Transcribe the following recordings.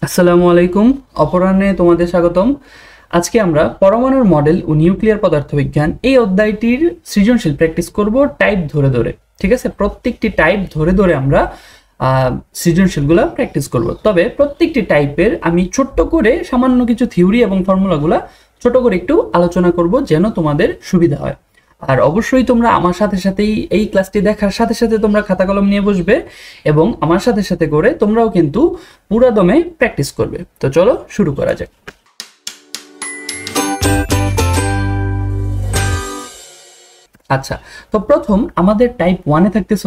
আসসালামু আলাইকুম। অপরাহ্নে তোমাদের স্বাগতম। আজকে আমরা পরমাণুর মডেল ও নিউক্লিয়ার পদার্থবিজ্ঞান এই অধ্যায়টির সৃজনশীল প্র্যাকটিস করব টাইপ ধরে ধরে। ঠিক আছে, প্রত্যেকটি টাইপ ধরে ধরে আমরা সৃজনশীলগুলো প্র্যাকটিস করব। তবে প্রত্যেকটি টাইপের আমি ছোট্ট করে সামান্য কিছু থিওরি এবং ফর্মুলাগুলো ছোট করে একটু আলোচনা করব যেন তোমাদের সুবিধা হয়। আর অবশ্যই তোমরা আমার সাথে সাথেই এই ক্লাসটি দেখার সাথে সাথে তোমরা খাতা কলম নিয়ে বসবে এবং আমার সাথে সাথে করে তোমরাও কিন্তু পুরা দমে প্র্যাকটিস করবে। তো চলো শুরু করা যাক। আচ্ছা, তো প্রথম আমাদের টাইপ 1-এ থাকতেছে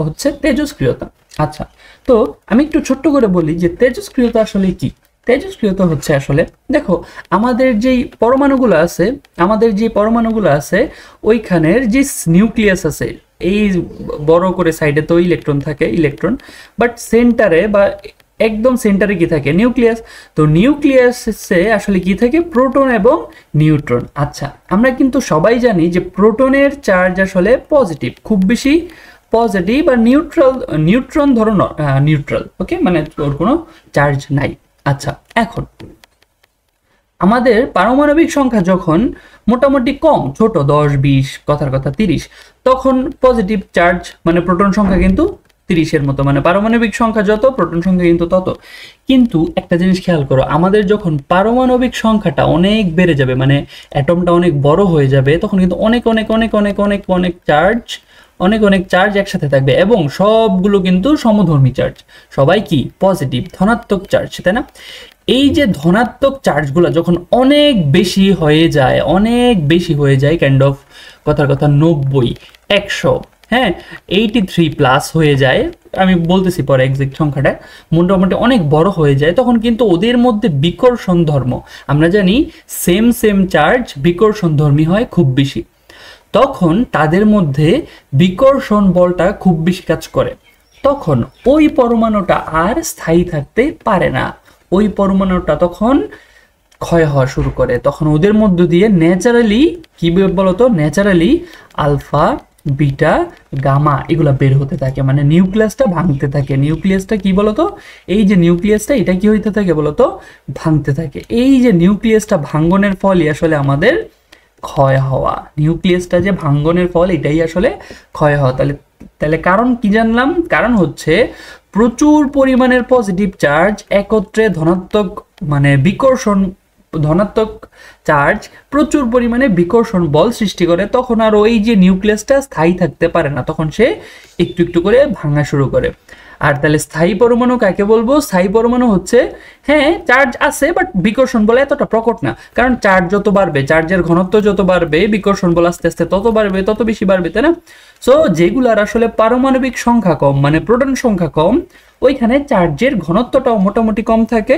হচ্ছে তেজস্ক্রিয়তা। আচ্ছা, তো আমি একটু ছোট্ট করে বলি যে তেজস্ক্রিয়তা আসলে কি। তেজস্ক্রিয়তা হচ্ছে আসলে, দেখো আমাদের যে পরমাণুগুলো আছে ওইখানের যে নিউক্লিয়াস আছে, এই বড় করে সাইডে তো ইলেকট্রন থাকে, বাট সেন্টারে বা একদম সেন্টারে কি থাকে? নিউক্লিয়াস। তো নিউক্লিয়াসে আসলে কি থাকে? প্রোটন এবং নিউট্রন। আচ্ছা, আমরা কিন্তু সবাই জানি যে প্রোটনের চার্জ আসলে পজিটিভ, খুব বেশি পজিটিভ, আর নিউট্রন ধরো নিউট্রাল। ওকে, মানে ওর কোনো চার্জ নাই। আচ্ছা, এখন আমাদের পারমাণবিক সংখ্যা যখন মোটামুটি কম, ছোট 10-20, কথার কথা 30, তখন পজিটিভ চার্জ মানে প্রোটন সংখ্যা কিন্তু 30-এর মতো, মানে পারমাণবিক সংখ্যা যত প্রোটন সংখ্যা কিন্তু তত। কিন্তু একটা জিনিস খেয়াল করো, আমাদের যখন পারমাণবিক সংখ্যাটা অনেক বেড়ে যাবে, মানে অ্যাটমটা অনেক বড় হয়ে যাবে, তখন কিন্তু অনেক অনেক অনেক অনেক অনেক অনেক চার্জ একসাথে থাকবে এবং সবগুলো কিন্তু সমধর্মী চার্জ, সবাই কি পজিটিভ ধনাত্মক চার্জ, তাই না? এই যে ধনাত্মক চার্জগুলো যখন অনেক বেশি হয়ে যায় কাইন্ড অফ, কথার কথা 90, 100, হ্যাঁ 83+ হয়ে যায়, আমি বলতেছি পরে এক্সাক্ট সংখ্যাটা, মোটামুটি অনেক বড় হয়ে যায়, তখন কিন্তু ওদের মধ্যে বিকর্ষণ ধর্ম, আমরা জানি সেম চার্জ বিকর্ষণ ধর্মী হয় খুব বেশি, তখন তাদের মধ্যে বিকর্ষণ বলটা খুব বেশি কাজ করে, তখন ওই পরমাণুটা আর স্থায়ী থাকতে পারে না, ওই পরমাণুটা তখন ক্ষয় হওয়া শুরু করে, তখন ওদের মধ্য দিয়ে ন্যাচারালি কি বলতো, ন্যাচারালি আলফা, বিটা, গামা এগুলা বের হতে থাকে, মানে নিউক্লিয়াসটা ভাঙতে থাকে। নিউক্লিয়াসটা কি বলতো, এই যে নিউক্লিয়াসটা এটা কি হইতে থাকে বলতো, ভাঙতে থাকে। এই যে নিউক্লিয়াসটা ভাঙ্গনের ফলই আসলে আমাদের ক্ষয় হওয়া, নিউক্লিয়াসটা যে ভাঙ্গনের ফল এটাই আসলে ক্ষয় হওয়া। তাহলে তাহলে কারণ কি জানলাম? কারণ হচ্ছে প্রচুর পরিমাণের পজিটিভ চার্জ একত্রে ধনাত্মক চার্জ প্রচুর পরিমাণে বিকর্ষণ বল সৃষ্টি করে, তখন আর ওই যে নিউক্লিয়াসটা স্থায়ী থাকতে পারে না, তখন সে একটু একটু করে ভাঙা শুরু করে। আর তাহলে স্থায়ী পরমাণু কাকে বলবো? স্থায়ী পরমাণু হচ্ছে, হ্যাঁ চার্জ আছে বাট বিকর্ষণ বল এতটা প্রকট না, কারণ চার্জ যত বাড়বে, চার্জের ঘনত্ব যত বাড়বে, বিকর্ষণ বল আস্তে আস্তে তত বাড়বে, তত বেশি বাড়বে, তাই না? সো যেগুলার আসলে পারমাণবিক সংখ্যা কম, মানে প্রোটন সংখ্যা কম, ওইখানে চার্জের ঘনত্বটাও মোটামুটি কম থাকে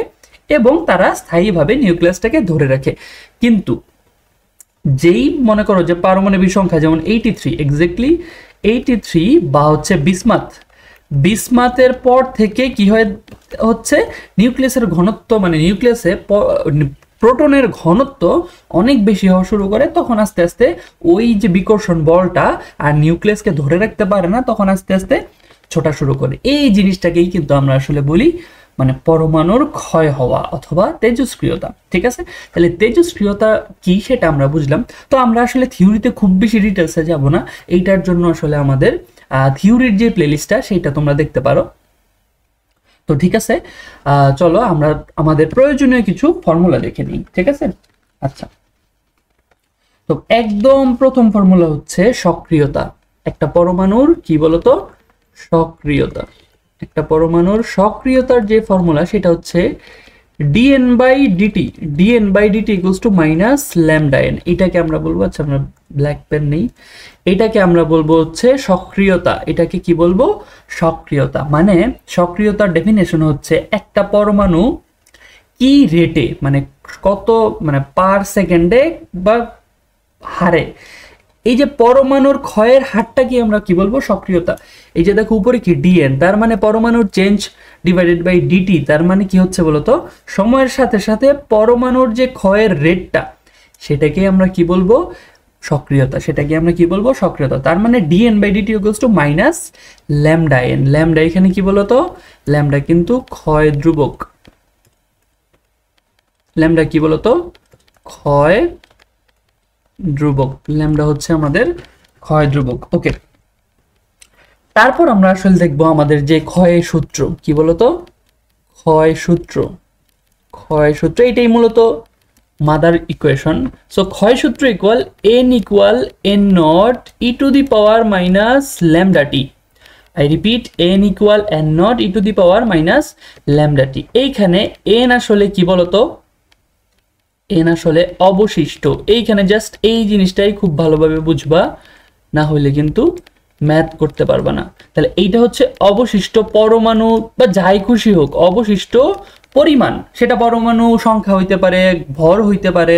এবং তারা স্থায়ীভাবে নিউক্লিয়াসটাকে ধরে রাখে। কিন্তু যেই মনে করো যে পারমাণবিক সংখ্যা যেমন 83, এক্স্যাক্টলি 83, বা হচ্ছে বিসমাথের পর থেকে কি হচ্ছে নিউক্লিয়াসের ঘনত্ব, মানে নিউক্লিয়াসে প্রোটনের ঘনত্ব অনেক বেশি হওয়া শুরু করে, তখন আস্তে আস্তে ওই যে বিকর্ষণ বলটা আর নিউক্লিয়াসকে ধরে রাখতে পারে না, তখন আস্তে আস্তে ছোটা শুরু করে। এই জিনিসটাকেই কিন্তু আমরা আসলে বলি মানে পরমাণুর ক্ষয় হওয়া অথবা তেজস্ক্রিয়তা। ঠিক আছে, তাহলে তেজস্ক্রিয়তা কি সেটা আমরা বুঝলাম। তো আমরা আসলে থিওরিতে খুব বেশি ডিটেলসে যাব না, এইটার জন্য আসলে আমাদের থিওরির যে প্লেলিস্টটা সেইটা তোমরা দেখতে পারো। তো ঠিক আছে, চলো আমরা আমাদের প্রয়োজনীয় কিছু ফর্মুলা দেখে নিই। ঠিক আছে, আচ্ছা, তো একদম প্রথম ফর্মুলা হচ্ছে সক্রিয়তা। একটা পরমাণুর কি বলতো, সক্রিয়তা। একটা পরমাণুর সক্রিয়তার যে ফর্মুলা সেটা হচ্ছে dn/dt equals to minus lambda n। এটাকে আমরা বলবো, আচ্ছা আমরা ব্ল্যাক পেন নেই, এটাকে আমরা বলবো হচ্ছে সক্রিয়তা। এটাকে কি বলবো? সক্রিয়তা। মানে সক্রিয়তার ডেফিনেশন হচ্ছে একটা পরমাণু কি রেটে, মানে কত, মানে পার সেকেন্ডে বা হারে, এই যে পরমাণুর ক্ষয়ের হারটা কি আমরা কি বলবো? সক্রিয়তা। এই যে দেখো উপরে কি ডিএন, তার মানে পরমাণুর চেঞ্জ ডিভাইডেড বাই ডিটি, তার মানে কি হচ্ছে বলতো, সময়ের সাথে সাথে পরমাণুর যে ক্ষয়ের রেটটা সেটাকে আমরা কি বলবো? সক্রিয়তা। সেটাকে আমরা কি বলবো? সক্রিয়তা। তার মানে dn/dt equals to minus lambda n। Lambda এখানে কি বলতো, ল্যামডা কিন্তু ক্ষয় ধ্রুবক, ল্যামডা কি বলতো? ক্ষয় ধ্রুবক। ল্যামডা হচ্ছে আমাদের ক্ষয় ধ্রুবক। ওকে, তারপর আমরা আসলে দেখবো আমাদের যে ক্ষয়ের সূত্র কি বলতো? ক্ষয় সূত্র। ক্ষয় সূত্র এটাই মূলত মাদার ইকুয়েশন। সো ক্ষয় সূত্র equal n not e to the power minus lambda t. I repeat, n equal n not e to the power minus lambda t. এইখানে n আসলে কি বলতো? n আসলে অবশিষ্ট। এইখানে জাস্ট এই জিনিসটাই খুব ভালোভাবে বুঝবা, না হলে কিন্তু ম্যাথ করতে পারবা না। তাহলে এইটা হচ্ছে অবশিষ্ট পরমাণু বা যাই খুশি হোক, অবশিষ্ট পরিমাণ, সেটা পরমাণু সংখ্যা হইতে পারে, ভর হইতে পারে,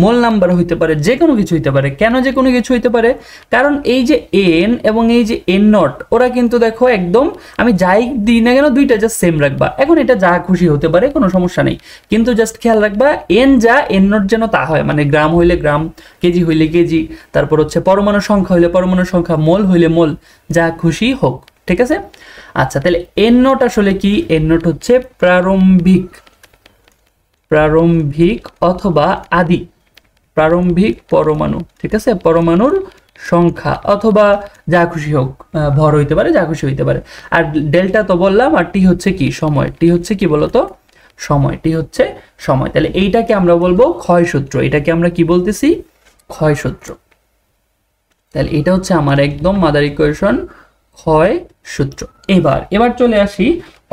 মোল নাম্বার হইতে পারে, যে কোনো কিছু হইতে পারে। কেন যে কোনো কিছু হইতে পারে? কারণ এই যে এন এবং এই যে এন নট, ওরা কিন্তু দেখো একদম, আমি যাই দিই না কেন দুইটা জাস্ট সেম রাখবা। এখন এটা যা খুশি হতে পারে, কোনো সমস্যা নেই, কিন্তু জাস্ট খেয়াল রাখবা এন যা এন নট যেন তা হয়, মানে গ্রাম হইলে গ্রাম, কেজি হইলে কেজি, তারপর হচ্ছে পরমাণু সংখ্যা হইলে পরমাণু সংখ্যা, মোল হইলে মোল, যা খুশি হোক। ঠিক আছে? আচ্ছা, তাহলে এন নট আসলে কি? এন নট হচ্ছে প্রারম্ভিক, প্রারম্ভিক অথবা আদি, প্রারম্ভিক পরমাণু। ঠিক আছে? পরমাণুর সংখ্যা অথবা যা খুশি হোক, ভর হইতে পারে, যা খুশি হইতে পারে। আর ডেল্টা তো বললাম, আর টি হচ্ছে কি? সময়। টি হচ্ছে কি বলতো? সময়। টি হচ্ছে সময়। তাহলে এইটাকে আমরা বলবো ক্ষয় সূত্র। এটাকে আমরা কি বলতেছি? ক্ষয় সূত্র। তাহলে এটা হচ্ছে আমার একদম মাদার ইকুয়েশন, ক্ষয় সূত্র। এবার চলে আসি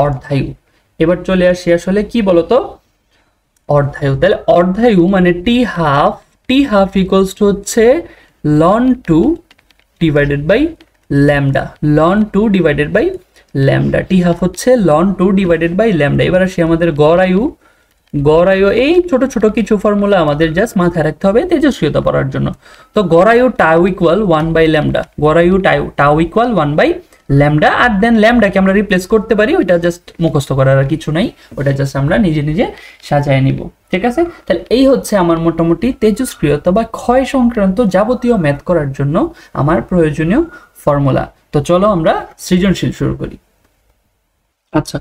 অর্ধায়ু। এবার চলে আসি আসলে কি বলতো? অর্ধায়ু। তাহলে অর্ধায়ু মানে t half. T half equals to হচ্ছে ln two divided by lambda. Ln two divided by lambda. T half হচ্ছে ln two divided by lambda. এবার আসি আমাদের গড় আয়ু। গড় আয়ু, এই ছোট ছোট কিছু ফর্মুলা আমাদের জাস্ট মাথায় রাখতে হবে তেজস্ক্রিয়তা পড়ার জন্য। তো গড় আয়ু টাউ ইকুয়াল 1 বাই ল্যামডা। গড় আয়ু টাউ ইকুয়াল 1 বাই ল্যামডা। আর দেন ল্যামডাকে আমরা রিপ্লেস করতে পারি, ওইটা জাস্ট মুখস্থ করার আর কিছু নাই, ওটা জাস্ট আমরা নিজে নিজে সাজায় নিব। ঠিক আছে? তাহলে এই হচ্ছে আমার মোটামুটি তেজস্ক্রিয়তা বা ক্ষয় সংক্রান্ত যাবতীয় ম্যাথ করার জন্য আমার প্রয়োজনীয় ফর্মুলা। তো চলো আমরা সৃজনশীল শুরু করি। আচ্ছা,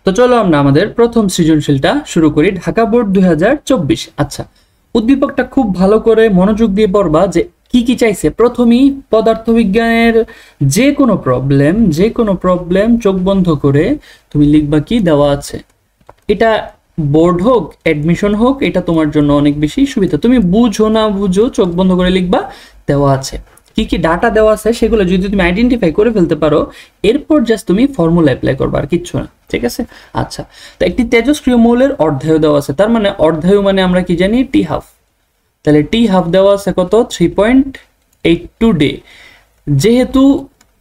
তো চলো আমরা আমাদের প্রথম সৃজনশীলটা শুরু করি। ঢাকা বোর্ড 2024। আচ্ছা, উদ্দীপকটা খুব ভালো করে মনোযোগ দিয়ে পড়বা যে কি কি চাইছে। প্রথমেই পদার্থবিজ্ঞানের যে কোনো প্রবলেম চোখ বন্ধ করে তুমি লিখবা কি দেওয়া আছে। এটা বোর্ড হোক, অ্যাডমিশন হোক, এটা তোমার জন্য অনেক বেশি সুবিধা। তুমি বুঝো না বুঝো, চোখ বন্ধ করে লিখবা দেওয়া আছে। কি কি ডাটা দেওয়া আছে সেগুলো যদি তুমি আইডেন্টিফাই করে ফেলতে পারো, এরপর জাস্ট তুমি ফর্মুলা অ্যাপ্লাই করবা, আর কিচ্ছু না। ঠিক আছে? আচ্ছা, তো একটি তেজস্ক্রিয় মৌলের অর্ধায়ু দেওয়া আছে। তার মানে অর্ধায়ু মানে আমরা কি জানি? T half. তাহলে টি হাফ দেওয়া আছে কত? 3.82 ডে। যেহেতু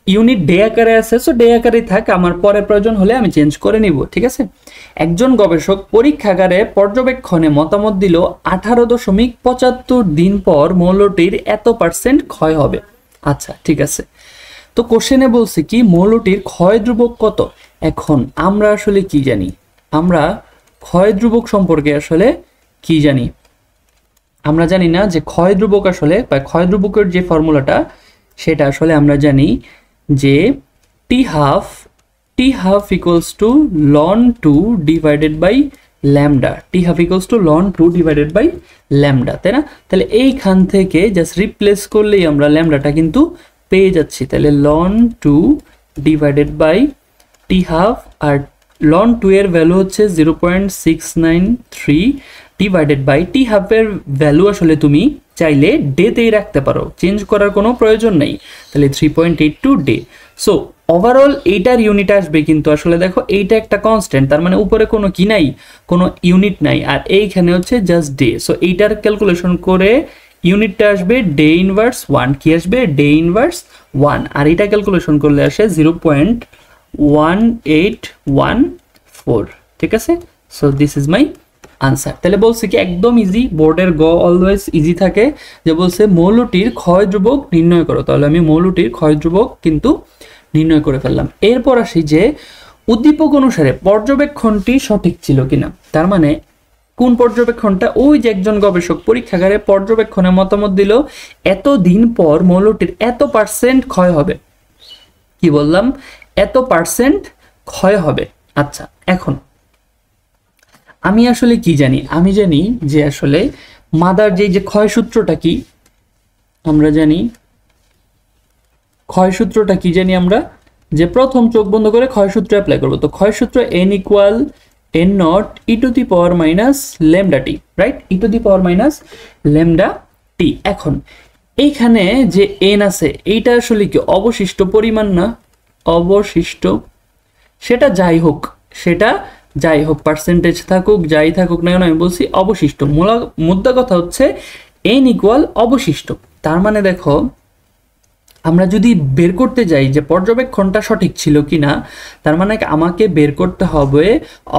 ইউনিট ডে আকারে আছে, সো ডে আকারেই থাক, আমার পরে প্রয়োজন হলে আমি চেঞ্জ করে নিব। ঠিক আছে? একজন গবেষক পরীক্ষাগারে পর্যবেক্ষণে মতামত দিল 18.75 দিন পর মৌলটির এত% ক্ষয় হবে। আচ্ছা, ঠিক আছে। তো কোশ্চেনে বলছে কি মৌলটির ক্ষয় ধ্রুবক কত। এখন আমরা আসলে কি জানি? আমরা ক্ষয় ধ্রুবক সম্পর্কে আসলে কি জানি? আমরা জানি না যে ক্ষয় ধ্রুবক আসলে, বা ক্ষয় ধ্রুবকের যে ফর্মুলাটা সেটা আসলে আমরা জানি যে t half equals to ln 2 divided by lambda. T half equals to ln 2 divided by lambda, তাই না? তাহলে এইখান থেকে জাস্ট রিপ্লেস করলেই আমরা ল্যামডাটা কিন্তু পেয়ে যাচ্ছি। তাহলে ln 2 divided by T half, আর লন 2 এর ভ্যালু হচ্ছে 0.693 ডিভাইডেড বাই টি হাফের ভ্যালু আসলে তুমি চাইলে ডেতেই রাখতে পারো, চেঞ্জ করার কোনো প্রয়োজন নেই। তাহলে 3.82 ডে। সো ওভারঅল এইটার ইউনিট আসবে, কিন্তু আসলে দেখো এইটা একটা কনস্ট্যান্ট, তার মানে উপরে কোনো কি নাই, কোনো ইউনিট নাই, আর এইখানে হচ্ছে জাস্ট ডে। সো এইটার ক্যালকুলেশন করে ইউনিটটা আসবে ডে ইনভার্স 1। কি আসবে? Day inverse 1। আর এটা ক্যালকুলেশন করলে আসে 0.1814। ঠিক আছে? So this is my answer. তাহলে বলছে কি একদম ইজি, বোর্ডের গ অলওয়েজ ইজি থাকে, যে বলছে মৌলটির ক্ষয় ধ্রুবক নির্ণয় করো। তাহলে আমি মৌলটির ক্ষয় ধ্রুবক কিন্তু নির্ণয় করে ফেললাম। এরপর আসি যে উদ্দীপক অনুসারে পর্যবেক্ষণটি সঠিক ছিল কিনা। তার মানে কোন পর্যবেক্ষণটা? ওই যে একজন গবেষক পরীক্ষাগারে পর্যবেক্ষণে মতামত দিল এতদিন পর মৌলটির এত% ক্ষয় হবে। কি বললাম? এত% ক্ষয় হবে। আচ্ছা, এখন আমি আসলে কি জানি, আমি জানি যে আসলে মাদার যে ক্ষয় সূত্রটা কি, আমরা জানি ক্ষয় সূত্রটা কি জানি আমরা, যে প্রথম চোখ বন্ধ করে ক্ষয় সূত্র অ্যাপ্লাই করব। তো ক্ষয় সূত্র n equal n not e to the power minus lambda t, right, e to the power minus lambda t. এখন এইখানে যে n আছে এইটা আসলে কি অবশিষ্ট পরিমাণ না, অবশিষ্ট, সেটা যাই হোক, সেটা যাই হোক, পার্সেন্টেজ থাকুক যাই থাকুক না কেন, আমি বলছি অবশিষ্ট। মুদ্রা কথা হচ্ছে n ইকুয়াল অবশিষ্ট। তার মানে দেখো আমরা যদি বের করতে যাই যে পর্যবেক্ষণটা সঠিক ছিল কিনা, তার মানে আমাকে বের করতে হবে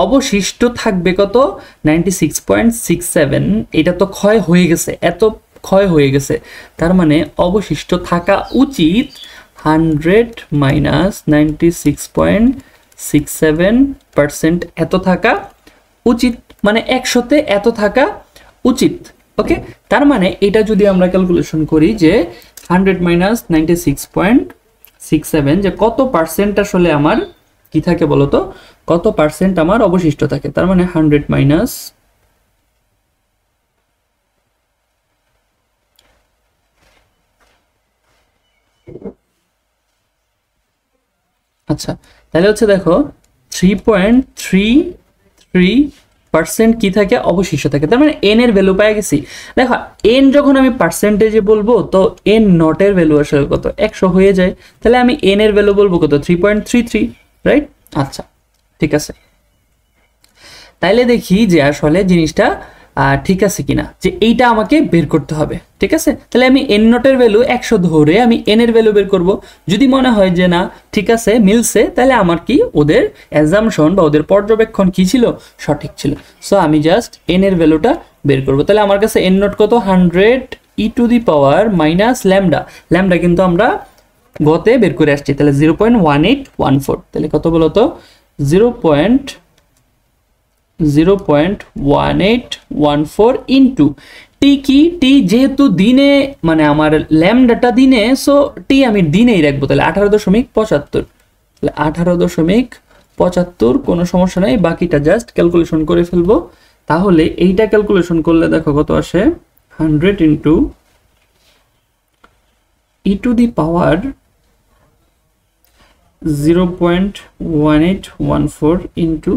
অবশিষ্ট থাকবে কত, 96.67। এটা তো ক্ষয় হয়ে গেছে, এত ক্ষয় হয়ে গেছে, তার মানে অবশিষ্ট থাকা উচিত 100 মাইনাস 96.67%, এত থাকা উচিত, মানে 100তে এত থাকা উচিত। ওকে, তার মানে এটা যদি আমরা ক্যালকুলেশন করি যে 100 মাইনাস 96.67, যে কত পার্সেন্ট আসলে আমার কি থাকে বলতো, কত পার্সেন্ট আমার অবশিষ্ট থাকে, তার মানে 100 মাইনাস, আচ্ছা তাহলে হচ্ছে দেখো 3.33% কি থাকে, অবশিষ্ট থাকে। তার মানে এন এর ভ্যালু পেয়ে গেছি। দেখো এন যখন আমি পার্সেন্টেজে বলবো তো এন নট এর ভ্যালু আসলে কত, 100 হয়ে যায়, তাহলে আমি এন এর ভ্যালু বলবো কত, 3.33, রাইট। আচ্ছা ঠিক আছে, তাইলে দেখি যে আসলে জিনিসটা ঠিক আছে কিনা, যে এইটা আমাকে বের করতে হবে। ঠিক আছে, তাহলে আমি এন নটের ভ্যালু 100 ধরে আমি এন এর ভ্যালু বের করব। যদি মনে হয় যে না ঠিক আছে মিলছে, তাহলে আমার কি ওদের অ্যাজাম্পশন বা ওদের পর্যবেক্ষণ কি ছিল, সঠিক ছিল। সো আমি জাস্ট এন এর ভ্যালুটা বের করব। তাহলে আমার কাছে এন নট কত, 100 e to the power minus lambda, lambda কিন্তু আমরা গতে বের করে আসছি, তাহলে 0.1814, তাহলে কত বলতো, 0.1814 ইন্টু টি কি, টি যেহেতু দিনে, মানে আমার ল্যামডাটা দিনে, সো টি আমি দিনেই রাখবো, তাহলে 18.75, তাহলে 18.75, কোনো সমস্যা নাই, বাকিটা জাস্ট ক্যালকুলেশন করে ফেলবো। তাহলে এইটা ক্যালকুলেশন করলে দেখো কত আসে, 100 into E to the power 0.1814 into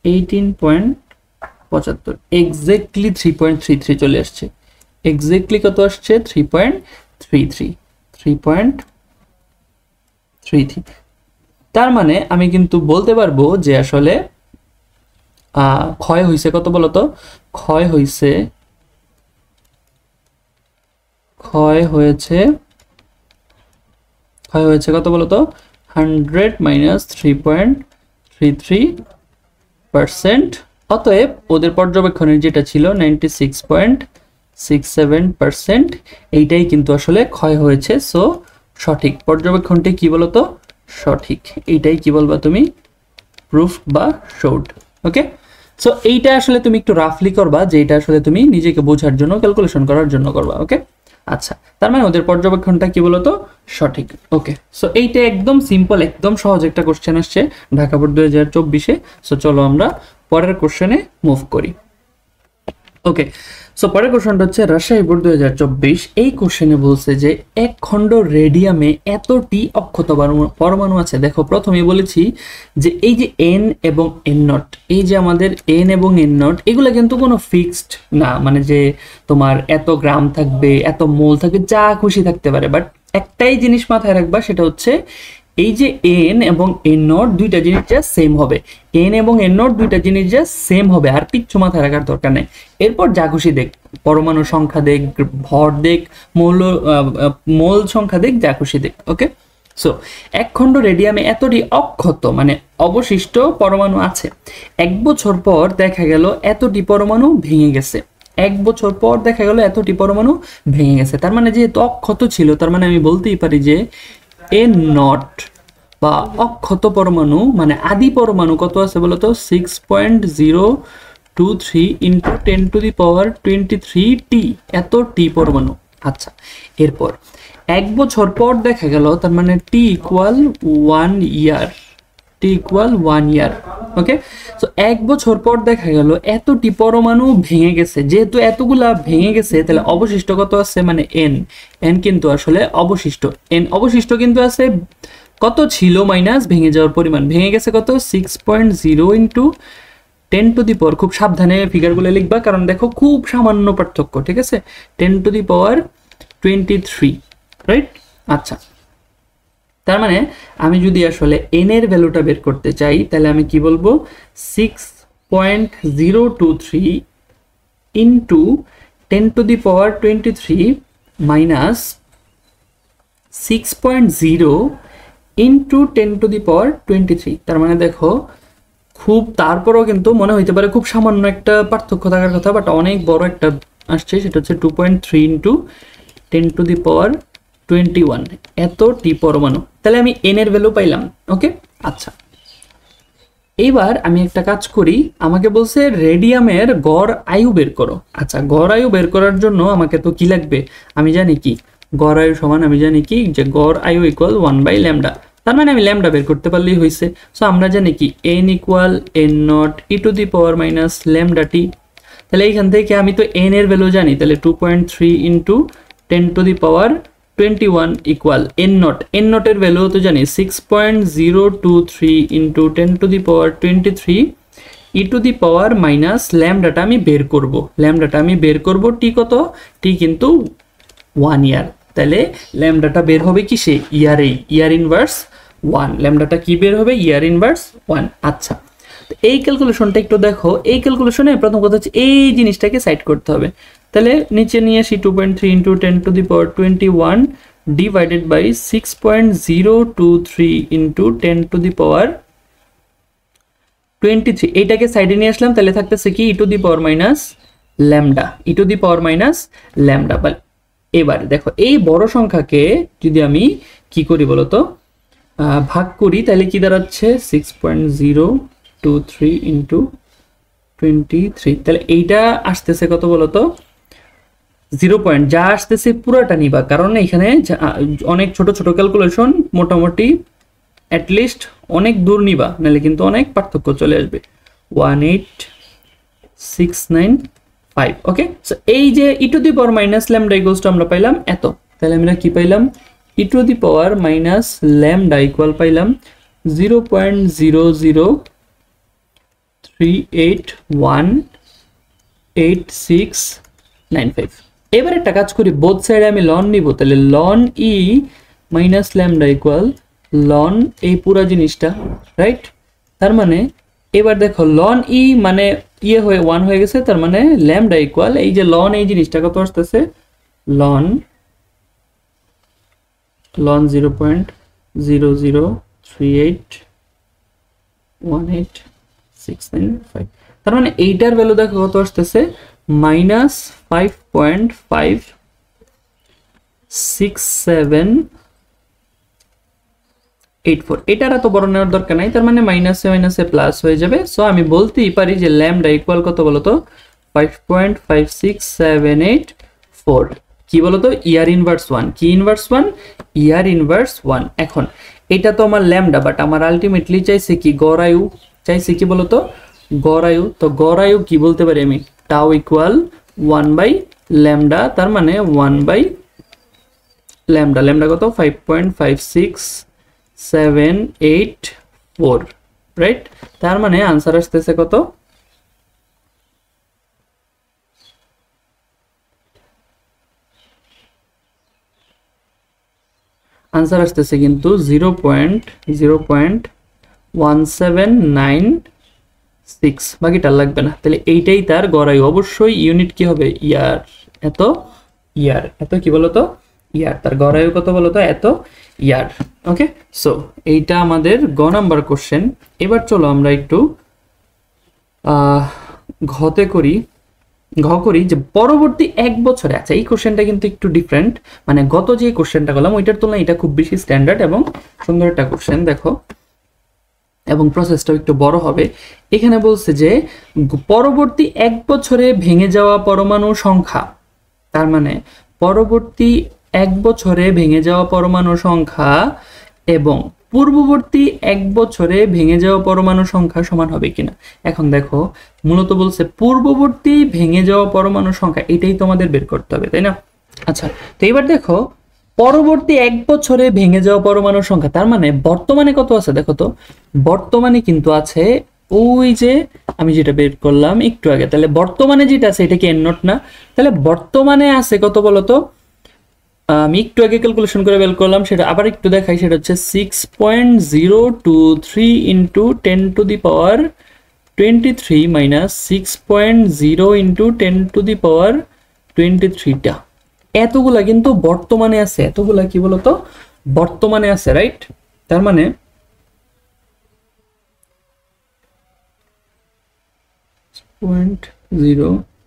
18.75, exactly 3.33 চলে আসছে। এক্স্যাক্টলি কত আসছে, 3.33। তার মানে আমি কিন্তু বলতে পারবো যে আসলে ক্ষয় হয়েছে কত বলতো, ক্ষয় হয়েছে কত বলতো, 100 মাইনাস 3.33%। অতএব ওদের পর্যবেক্ষণের যেটা ছিল 96.67%, এইটাই কিন্তু আসলে ক্ষয় হয়েছে। সো সঠিক পর্যবেক্ষণটি কি বলতো, সঠিক, এইটাই কি বলবা তুমি, প্রুফ বা শোড। ওকে, সো এইটা আসলে তুমি একটু রাফলি করবা, যে এটা আসলে তুমি নিজেকে বোঝার জন্য, ক্যালকুলেশন করার জন্য করবা। ওকে, আচ্ছা, তার মানে ওদের পর্যবেক্ষণটা কি বলতো, সঠিক। ওকে, সো এইটা একদম সিম্পল, একদম সহজ একটা কোশ্চেন আসছে ঢাকা বোর্ড 2024-এ। সো চলো আমরা পরের কোশ্চেনে মুভ করি। ওকে, সো পরের কোশ্চেনটা হচ্ছে রাজশাহী বোর্ড 2024। এই কোশ্চেনে বলছে যে এক খণ্ড রেডিয়ামে এতটি অক্ষত পরমাণু আছে। দেখো প্রথমে বলেছি যে এই যে এন এবং এন নট, এই যে আমাদের এন এবং এন নট, এগুলো কিন্তু কোনো ফিক্সড না, মানে যে তোমার এত গ্রাম থাকবে, এত মোল থাকবে, যা খুশি থাকতে পারে। বাট একটাই জিনিস মাথায় রাখবা, সেটা হচ্ছে এই যে এন এবং এন নট দুইটা জিনিস যা সেম হবে, এন এবং এন নট দুইটা জিনিস যা সেম হবে, আর কিচ্ছু মাথায় রাখার দরকার নেই। এরপর যা খুশি দেখ, পরমাণু সংখ্যা দেখ, ভর দেখ, মোল সংখ্যা দেখ, যা খুশি দেখ। ওকে, সো এক খণ্ড রেডিয়ামে এতটি অক্ষত মানে অবশিষ্ট পরমাণু আছে। 1 বছর পর দেখা গেল এতটি পরমাণু ভেঙে গেছে। 1 বছর পর দেখা গেল এতটি পরমাণু ভেঙে গেছে। তার মানে যেহেতু অক্ষত ছিল, তার মানে আমি বলতেই পারি যে এন নট বা অক্ষত পরমাণু মানে আদি পরমাণু কত আছে বলতো, 6.023 ইন্টু 10 টু দি পাওয়ার 23 টি, এত টি পরমাণু। আচ্ছা, এরপর 1 বছর পর দেখা গেল, তার মানে টি ইকুয়াল 1 ইয়ার, টি ইকুয়াল 1 ইয়ার। ওকে, তো 1 বছর পর দেখা গেল এতটি পরমাণু ভেঙে গেছে। যেহেতু এতগুলা ভেঙে গেছে তাহলে অবশিষ্ট কত আছে, মানে n কিন্তু আসলে অবশিষ্ট, n অবশিষ্ট কিন্তু আছে কত ছিল মাইনাস ভেঙে যাওয়ার পরিমাণ, ভেঙে গেছে কত 6.0 ইন্টু 10 টু দি পাওয়ার, খুব সাবধানে ফিগারগুলো লিখবা কারণ দেখো খুব সামান্য পার্থক্য, ঠিক আছে, 10 টু দি পাওয়ার 23, রাইট। আচ্ছা, তার মানে আমি যদি আসলে n এর ভ্যালুটা বের করতে চাই তাহলে আমি কি বলবো, 6.023 into 10 to the power 23 minus 6.0 into 10 to the power 23। তার মানে দেখো খুব, তারপরও কিন্তু মনে হইতে পারে খুব সামান্য একটা পার্থক্য থাকার কথা, বাট অনেক বড় একটা আসছে, সেটা হচ্ছে 2.3 ইন্টু 10 টু দি পাওয়ার 21, এতটি পরমাণু। তাহলে আমি n এর ভ্যালু পাইলাম, ওকে। আচ্ছা, এইবার আমি একটা কাজ করি, আমাকে বলছে রেডিয়ামের গড় আয়ু বের করো। আচ্ছা, গড় আয়ু বের করার জন্য আমাকে তো কি লাগবে, আমি জানি কি গড় আয়ু সমান, আমি জানি কি যে গড় আয়ু ইকুয়াল 1/λ। তার মানে আমি ল্যামডা বের করতে পারলেই হয়েছে। সো আমরা জানি কি n equal n0 e to the power minus lambda t. তাহলে এইখান থেকে আমি তো n এর ভ্যালু জানি, তাহলে 2.3 into 10 to the power 21 equal n0 এর ভ্যালু তো জানি 6.023 into 10 to the power 23 e to the power minus ল্যামডাটা আমি বের করব, টি কত, টি কিন্তু 1 ইয়ার। তাহলে ল্যামডাটা বের হবে কি, সে ইয়ার ইনভার্স 1, ল্যামডাটা কি বের হবে, ইয়ার ইনভার্স 1। আচ্ছা, তো এই ক্যালকুলেশনটা একটু দেখো, এই ক্যালকুলেশনে প্রথম কথা হচ্ছে এই জিনিসটাকে সাইড করতে হবে। তাহলে নিচে নিয়ে আসি 2.3 into 10 to the power 21 divided by 6.023 into 10 to the power 23, এইটাকে সাইডে নিয়ে আসলাম, তাহলে থাকতেছে কি e to the power minus lambda. এবার দেখো এই বড় সংখ্যাকে যদি আমি কি করি বলতো, ভাগ করি, তাহলে কি দাঁড়াচ্ছে 6.023 ইন্টু 23, তাহলে এইটা আসতেছে কত বলতো 0 পয়েন্ট, যা আসতেছে পুরাটা নিবা, কারণ এখানে অনেক ছোট ছোট ক্যালকুলেশন, মোটামুটি অ্যাটলিস্ট অনেক দূর নিবা, নাহলে কিন্তু অনেক পার্থক্য চলে আসবে। 18695, ওকে। সো এই যে e to the power minus lambda equals to আমরা পাইলাম এত, তাহলে আমরা কি পাইলাম, e to the power minus lambda equal পাইলাম 0.003818695। এবার একটা কাজ করি, বোথ সাইডে আমি লন নিব, তাহলে লন ই মাইনাস ল্যামডা ইকুয়াল লন এই পুরা জিনিসটা, রাইট। তার মানে এবার দেখো লন ই মানে ইয়ে হয়ে 1 হয়ে গেছে, তার মানে ল্যামডা ইকুয়াল এই যে লন এই জিনিসটা কত আসতেছে, লন 0.003818695। তার মানে এইটার ভ্যালু দেখো কত আসতেছে, মাইনাস 5.56784। এটার এত বড় নেওয়ার দরকার নাই, তার মানে মাইনাসে মাইনাসে প্লাস হয়ে যাবে। সো আমি বলতেই পারি যে ল্যামডা ইকুয়াল কত বলতো 5.56784। কি বলতো, ইয়ার ইনভার্স 1। কি ইনভার্স 1, ইয়ার ইনভার্স 1। এখন এটা তো আমার ল্যামডা, বাট আমার আলটিমেটলি চাইছে কি গড় আয়ু, চাইছে কি বলতো গড় আয়ু। তো গড় আয়ু কি বলতে পারি আমি, টাউ ইকুয়াল 1/λ, তার মানে 1/λ। ল্যামডা কত 5.56784, রাইট। তার মানে আনসার আসতেছে কত, আনসার আসতেছে কিন্তু 0.1796। বাকিটা লাগবে না, তাহলে এইটাই তার গড় আয়ু। অবশ্যই ইউনিট কি হবে, ইয়ার। এত কি বলতো, ইয়ার। তার গড় আয়ু কত বলতো, এত ইয়ার। ওকে, সো এইটা আমাদের গ নাম্বার কোশ্চেন। এবার চলো আমরা একটু ঘ করি যে পরবর্তী 1 বছরে। আচ্ছা, এই কোশ্চেনটা কিন্তু একটু ডিফারেন্ট, মানে গত যে কোশ্চেনটা করলাম ওইটার তুলনায় এটা খুব বেশি স্ট্যান্ডার্ড এবং সুন্দর একটা কোশ্চেন দেখো, এবং প্রসেসটাও একটু বড় হবে। এখানে বলছে যে পরবর্তী 1 বছরে ভেঙে যাওয়া পরমাণু সংখ্যা, তার মানে পরবর্তী 1 বছরে ভেঙে যাওয়া পরমাণু সংখ্যা এবং পূর্ববর্তী 1 বছরে ভেঙে যাওয়া পরমাণু সংখ্যা সমান হবে কিনা। এখন দেখো মূলত বলছে পূর্ববর্তী ভেঙে যাওয়া পরমাণু সংখ্যা, এটাই তোমাদের বের করতে হবে, তাই না? আচ্ছা, তো এবার দেখো পরবর্তী 1 বছরে ভেঙে যাওয়া পরমাণু সংখ্যা, তার মানে বর্তমানে কত আছে দেখো তো। বর্তমানে কিন্তু আছে ওই যে আমি যেটা বের করলাম একটু আগে, তাহলে বর্তমানে যেটা আছে এটা কি এন নট না? তাহলে বর্তমানে আছে কত বলো তো। আমি একটু আগে ক্যালকুলেশন করে বের করলাম, সেটা আবার একটু দেখাই। সেটা হচ্ছে 6.023 into 10 to the power 23 minus 6.0 into 10 to the power 23টা। এতগুলা কিন্তু বর্তমানে আছে, এতগুলা কি বলতো বর্তমানে আছে, রাইট? তার মানে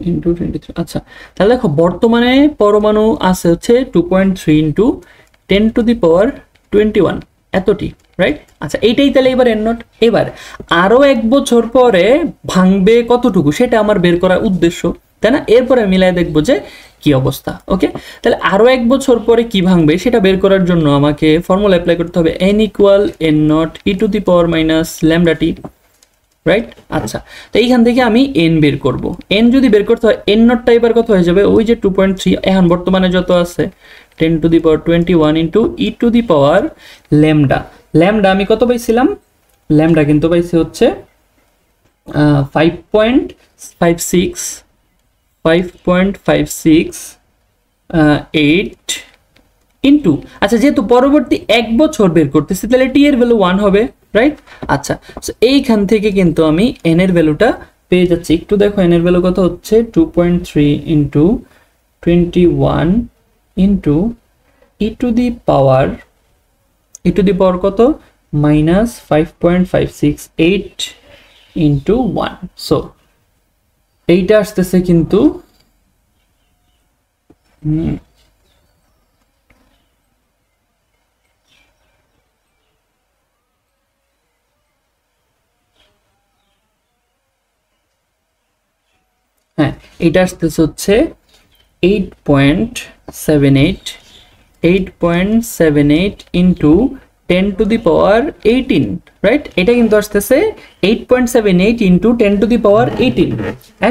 ইন্টু 23। আচ্ছা, তাহলে দেখো বর্তমানে পরমাণু আছে হচ্ছে 2.3 ইন্টু 10 টু দি পাওয়ার 21, এতটি, রাইট? আচ্ছা, এইটাই তাহলে এবার এন নট। এবার আরো 1 বছর পরে ভাঙবে কতটুকু সেটা আমার বের করার উদ্দেশ্য, তাই না? এরপরে মিলাই দেখবো যে কি অবস্থা। ওকে, তাহলে আরো 1 বছর পরে কি ভাঙবে সেটা বের করার জন্য আমাকে ফর্মুলা অ্যাপ্লাই করতে হবে, n equal n naught e to the power minus lambda t, right? আচ্ছা, তো এইখান থেকে আমি n বের করব। n যদি বের করতে হয় n নটটা এবার কত হয়ে যাবে, ওই যে 2.3 এখন বর্তমানে যত আছে 10 to the power 21 into E to the power lambda. Lambda আমি কত পাইছিলাম? ল্যামডা কিন্তু পাইছি হচ্ছে 5.56 ইন্টু, আচ্ছা যেহেতু পরবর্তী 1 বছর বের করতেছি তাহলে টি এর ভ্যালু 1 হবে, রাইট? আচ্ছা, সো এইখান থেকে কিন্তু আমি n এর ভ্যালুটা পেয়ে যাচ্ছি। একটু দেখো n এর ভ্যালু কত হচ্ছে, 2.3 into 21 into E to the power কত, মাইনাস 5.568 ইন্টু 1। সো এইটা আসতেছে কিন্তু হ্যাঁ, এটা আসতেছে হচ্ছে 8.78 into 10 to the power 18, right? এটা কিন্তু আসতেছে 8.78 ইন্টু 10 টু দি পাওয়ার 18।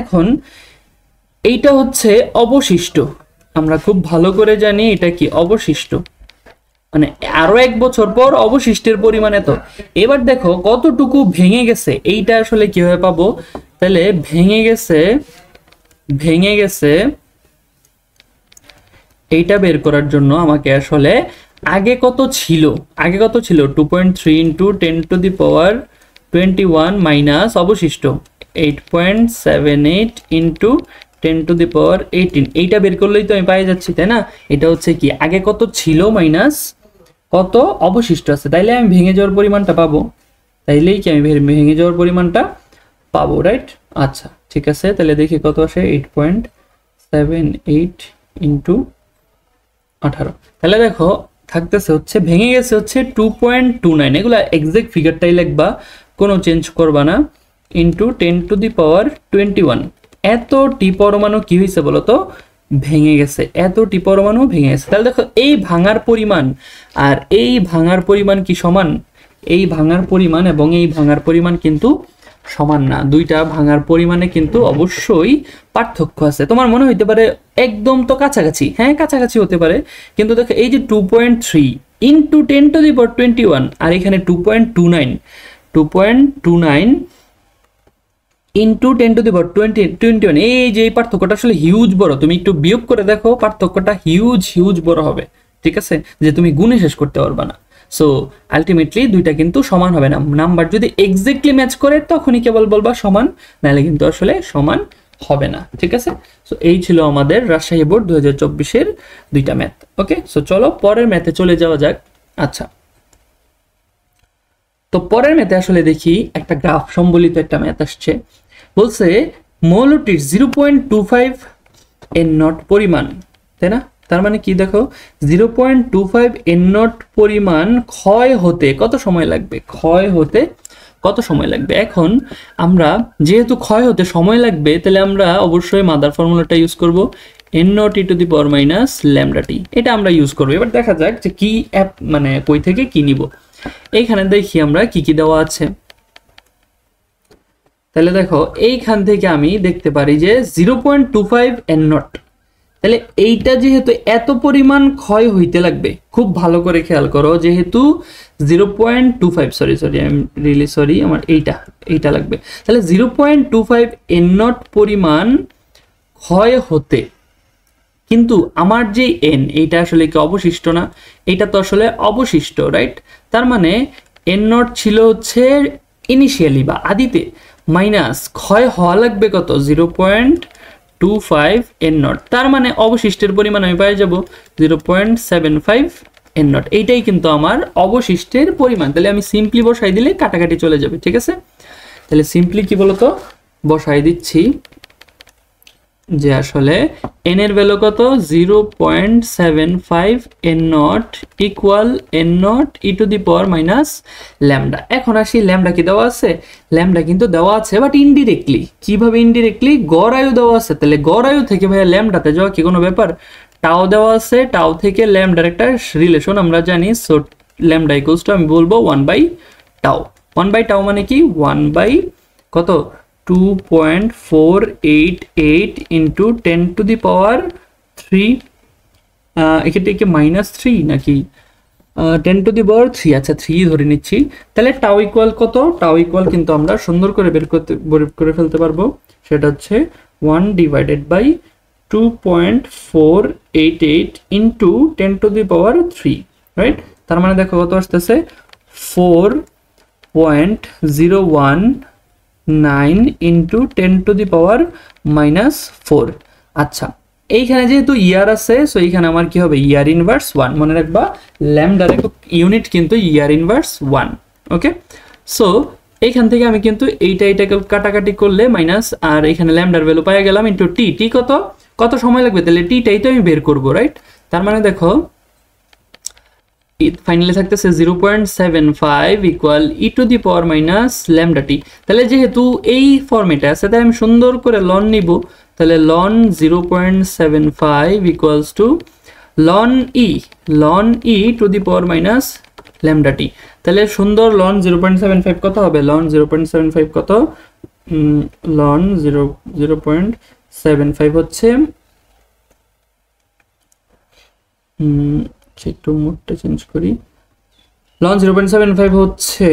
এখন এইটা হচ্ছে অবশিষ্ট, আমরা খুব ভালো করে জানি এটা কি অবশিষ্ট, মানে আরো 1 বছর পর অবশিষ্টের পরিমাণ এত। এবার দেখো কতটুকু ভেঙে গেছে, এইটা আসলে কিভাবে পাবো, তাহলে ভেঙে গেছে এইটা বের করার জন্য আমাকে আসলে আগে কত ছিল 2.3 into 10 to the power 21 minus অবশিষ্ট 8.78 ইন্টু 10 টু দি পাওয়ার 18, এইটা বের করলেই তো আমি পাই যাচ্ছি, তাই না? এটা হচ্ছে কি আগে কত ছিল মাইনাস কত অবশিষ্ট আছে, তাইলে আমি ভেঙে যাওয়ার পরিমাণটা পাবো, রাইট? আচ্ছা, ঠিক আছে, তাহলে দেখি কত আসে, 8.78 ইন্টু 18। তাহলে দেখো থাকতেছে হচ্ছে ভেঙে গেছে হচ্ছে 2.29, এগুলা এক্সাক্ট ফিগারটাই লিখবা, কোনো চেঞ্জ করবা না, ইন্টু 10 টু দি পাওয়ার 21। এতটি পরমাণু কি হয়েছে বলতো, ভেঙে গেছে, এতটি পরমাণু ভেঙে গেছে। তাহলে দেখো এই ভাঙার পরিমাণ আর এই ভাঙার পরিমাণ কি সমান? এই ভাঙার পরিমাণ এবং এই ভাঙার পরিমাণ কিন্তু সমান না, দুইটা ভাঙার পরিমাণে কিন্তু অবশ্যই পার্থক্য আছে। তোমার মনে হইতে পারে একদম তো কাছাকাছি, হ্যাঁ কাছাকাছি হতে পারে, কিন্তু দেখো এই যে 2.3 ইন্টু 10 টু দি পাওয়ার 21 আর এখানে 2.29 ইন্টু 10 টু দি পাওয়ার 21, এই যে পার্থক্যটা আসলে হিউজ বড়। তুমি একটু বিয়োগ করে দেখো, পার্থক্যটা হিউজ বড় হবে, ঠিক আছে, যে তুমি গুণে শেষ করতে পারবা না। সো আলটিমেটলি দুইটা কিন্তু সমান হবে না, নাম্বার যদি এক্স্যাক্টলি ম্যাচ করে তখনই কেবল বলবা সমান, নাহলে কিন্তু আসলে সমান হবে না, ঠিক আছে? সো এই ছিল আমাদের রাজশাহী বোর্ড 2024-এর দুইটা ম্যাথ। ওকে, সো চলো পরের ম্যাথে চলে যাওয়া যাক। আচ্ছা, তো পরের ম্যাথে আসলে দেখি একটা গ্রাফ সম্বলিত একটা ম্যাথ আসছে। বলছে মৌলটির 0.25 এন নট পরিমাণ, তাই না? তার মানে কি দেখো 0.25 এন নট পরিমাণ ক্ষয় হতে কত সময় লাগবে, এখন আমরা যেহেতু ক্ষয় হতে সময় লাগবে তাহলে আমরা অবশ্যই মাদার ফর্মুলাটা ইউজ করব, n naught e to the power minus lambda t, এটা আমরা ইউজ করবো। এবার দেখা যাক যে কি মানে কই থেকে কি নিব। এইখানে দেখি আমরা কি কি দেওয়া আছে। তাহলে দেখো এইখান থেকে আমি দেখতে পারি যে 0.25 n নট। তাহলে এইটা যেহেতু এত পরিমাণ ক্ষয় হইতে লাগবে, খুব ভালো করে খেয়াল করো, যেহেতু 0.25 sorry I am really sorry, আমার এইটা লাগবে। তাহলে 0.25 n নট পরিমাণ ক্ষয় হতে, কিন্তু আমার যে n এইটা আসলে কি অবশিষ্ট না, এইটা তো আসলে অবশিষ্ট, রাইট? তার মানে n নট ছিল হচ্ছে ইনিশিয়ালি বা আদিতে, মাইনাস ক্ষয় হওয়া লাগবে কত 0.25 n নট। তার মানে অবশিষ্টের পরিমাণ আমি পেয়ে যাব 0.75 n নট। এইটাই কিন্তু আমার অবশিষ্টের পরিমাণ। তাহলে আমি সিম্পলি বসাই দিলে কাটাকাটি চলে যাবে, ঠিক আছে? তাহলে সিম্পলি কি বলতো বসাই দিচ্ছি যে আসলে n এর ভ্যালু কত 0.75 n not equal n not e to the power minus lambda. এখন আসি ল্যামডা কি দেওয়া আছে, ল্যামডা কিন্তু দেওয়া আছে বাট ইনডিরেক্টলি। কিভাবে ইনডিরেক্টলি? গড় আয়ু দেওয়া আছে। তাহলে গড় আয়ু থেকে ভাইয়া ল্যামডাতে যাওয়া কি কোনো ব্যাপার? টাও দেওয়া আছে, টাও থেকে ল্যামডার একটা রিলেশন আমরা জানি। সো ল্যামডা ইকুয়ালস টু আমি বলবো 1/টাও। 1/টাও মানে কি 1 বাই কত 2.488 ইন্টু 10 টু দি পাওয়ার 3, এক্ষেত্রে কি -3 নাকি 10 টু দি পাওয়ার 3? আচ্ছা 3 ধরে নিচ্ছি। তাহলে টাও ইকুয়াল কত? টাও ইকুয়াল কিন্তু আমরা সুন্দর করে বের করে ফেলতে পারবো, সেটা হচ্ছে 1 divided by 2.488 into 10 to the power 3, right? তার মানে দেখো কত আসতেছে 4.01 ইন্টু 10 টু দি পাওয়ার -4। আচ্ছা এইখানে যেহেতু ইয়ার আছে, সো এইখানে আমার কি হবে ইয়ার ইনভার্স 1। মনে রাখবা ল্যামডার ইউনিট কিন্তু ইয়ার ইনভার্স 1। ওকে, সো এইখান থেকে আমি কিন্তু এইটাকে কাটাকাটি করলে মাইনাস, আর এখানে ল্যামডার ভ্যালু পাই গেলাম ইন্টু টি কত সময় লাগবে, তাহলে টিটাই তো আমি বের করবো, রাইট? তার মানে দেখো ফাইনালি থাকতেছে 0.75 equal e to the power minus lambda t. তাহলে যেহেতু এই ফর্মেটে আছে তাই আমি সুন্দর করে লন নিব। তাহলে ln 0.75 equals to ln e to the power minus lambda t. তাহলে সুন্দর লন 0.75 কত হবে? লন 0.75 কত? লন 0.75 হচ্ছে একটু মোডটা চেঞ্জ করি। লন 0.75 হচ্ছে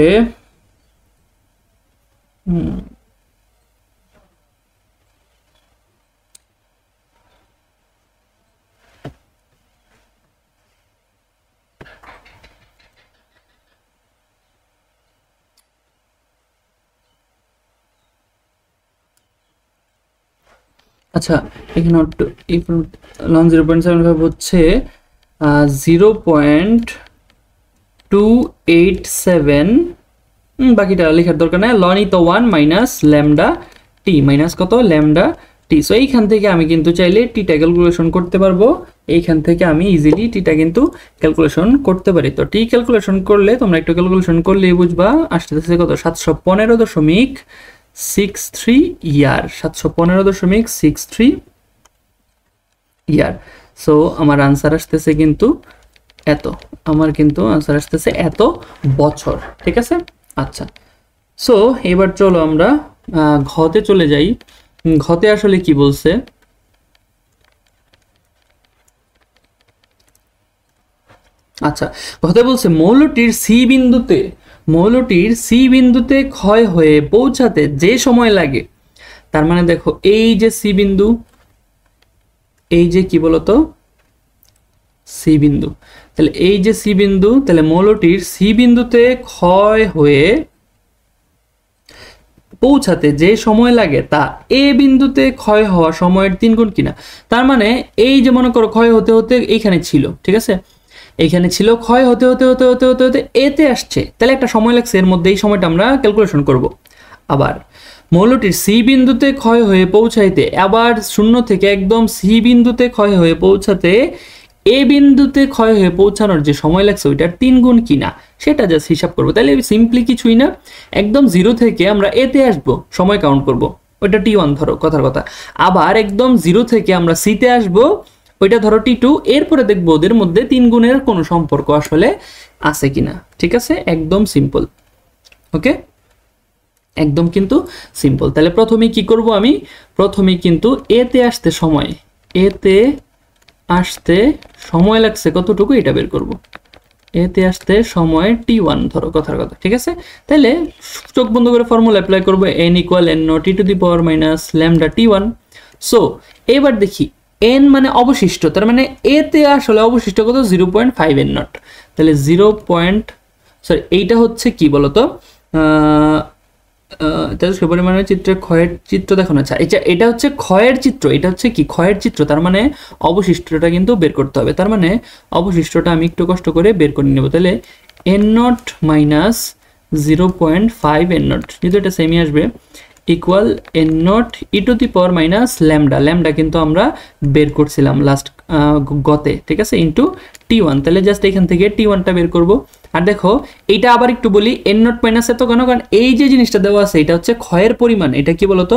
আচ্ছা এখানে লন 0.75 হচ্ছে 0.287, বাকিটা লেখার দরকার নেই। লন ই তো 1 মাইনাস ল্যামডা টি, মাইনাস কত ল্যামডা টি। সো এইখান থেকে আমি কিন্তু চাইলে টিটা ক্যালকুলেশন করতে পারবো। এইখান থেকে আমি ইজিলি টিটা কিন্তু ক্যালকুলেশন করতে পারি। তো টি ক্যালকুলেশন করলে তোমরা একটু ক্যালকুলেশন করলেই বুঝবা আসতেছে কত 715.63 ইয়ার, 715.63 ইয়ার। সো আমার আনসার আসতেছে কিন্তু এত, আমার কিন্তু আনসার আসতেছে এত বছর, ঠিক আছে? আচ্ছা সো এবার চলো আমরা ঘতে চলে যাই। ঘতে আসলে কি বলছে? আচ্ছা ঘতে বলছে মৌলটির সি বিন্দুতে ক্ষয় হয়ে পৌঁছাতে যে সময় লাগে। তার মানে দেখো এই যে সি বিন্দু, এই যে কি বলতো সি বিন্দু, তাহলে এই যে সি বিন্দু, তাহলে মৌলটির সি বিন্দুতে ক্ষয় হয়ে পৌঁছাতে যে সময় লাগে তা এ বিন্দুতে ক্ষয় হওয়া সময়ের 3 গুণ কিনা। তার মানে এই যে মনে করো ক্ষয় হতে হতে এইখানে ছিল, ঠিক আছে? এইখানে ছিল, ক্ষয় হতে হতে হতে হতে হতে হতে এতে আসছে, তাহলে একটা সময় লাগছে, এর মধ্যে এই সময়টা আমরা ক্যালকুলেশন করব। আবার মৌলটির সি বিন্দুতে ক্ষয় হয়ে পৌঁছাইতে, আবার শূন্য থেকে একদম সি বিন্দুতে ক্ষয় হয়ে পৌঁছাতে এ বিন্দুতে ক্ষয় হয়ে পৌঁছানোর যে সময় লাগছে ওইটার 3 গুণ কিনা, সেটা জাস্ট হিসাব করবো। তাহলে সিম্পলি কিছুই না, একদম 0 থেকে আমরা এতে আসবো, সময় কাউন্ট করব, ওইটা T1 ধরো কথার কথা। আবার একদম 0 থেকে আমরা সিতে আসবো, ওইটা ধরো T2, এরপরে দেখবো ওদের মধ্যে 3 গুণের কোনো সম্পর্ক আসলে আছে কিনা। ঠিক আছে, একদম সিম্পল। ওকে, একদম কিন্তু সিম্পল। তাহলে প্রথমে কি করব, আমি প্রথমে কিন্তু এতে আসতে সময় লাগছে কতটুকু এটা বের করব। এতে আসতে সময় T1 ধরো কথার কথা। ঠিক আছে, তাহলে চোখ বন্ধ করে ফর্মুলা অ্যাপ্লাই করব, n = n naught e to the power minus lambda T1। So এবার দেখি n মানে অবশিষ্ট, তার মানে এতে আসলে অবশিষ্ট কত 0.5 n naught। তাহলে এইটা হচ্ছে কি বলতো, তেজস্ক্রিয় পরিমাণের চিত্রে ক্ষয়ের চিত্র দেখানো আছে। এটা হচ্ছে ক্ষয়ের চিত্র, এটা হচ্ছে কি ক্ষয়ের চিত্র, তার মানে অবশিষ্টটা কিন্তু বের করতে হবে। তার মানে অবশিষ্টটা আমি একটু কষ্ট করে বের করে নেব। তাহলে n0 মাইনাস 0.5 n0, যেহেতু এটা সেমই আসবে, equal n0 e to the power minus lambda, lambda কিন্তু আমরা বের করছিলাম লাস্ট গতে। ঠিক আছে, ইন্টু T1। তাহলে জাস্ট এখান থেকে T1টা বের করব। আর দেখো এইটা আবার একটু বলি, n0 মাইনাস এত কেন, কারণ এই যে জিনিসটা দেওয়া আছে এটা হচ্ছে ক্ষয়ের পরিমাণ। এটা কি বলতো,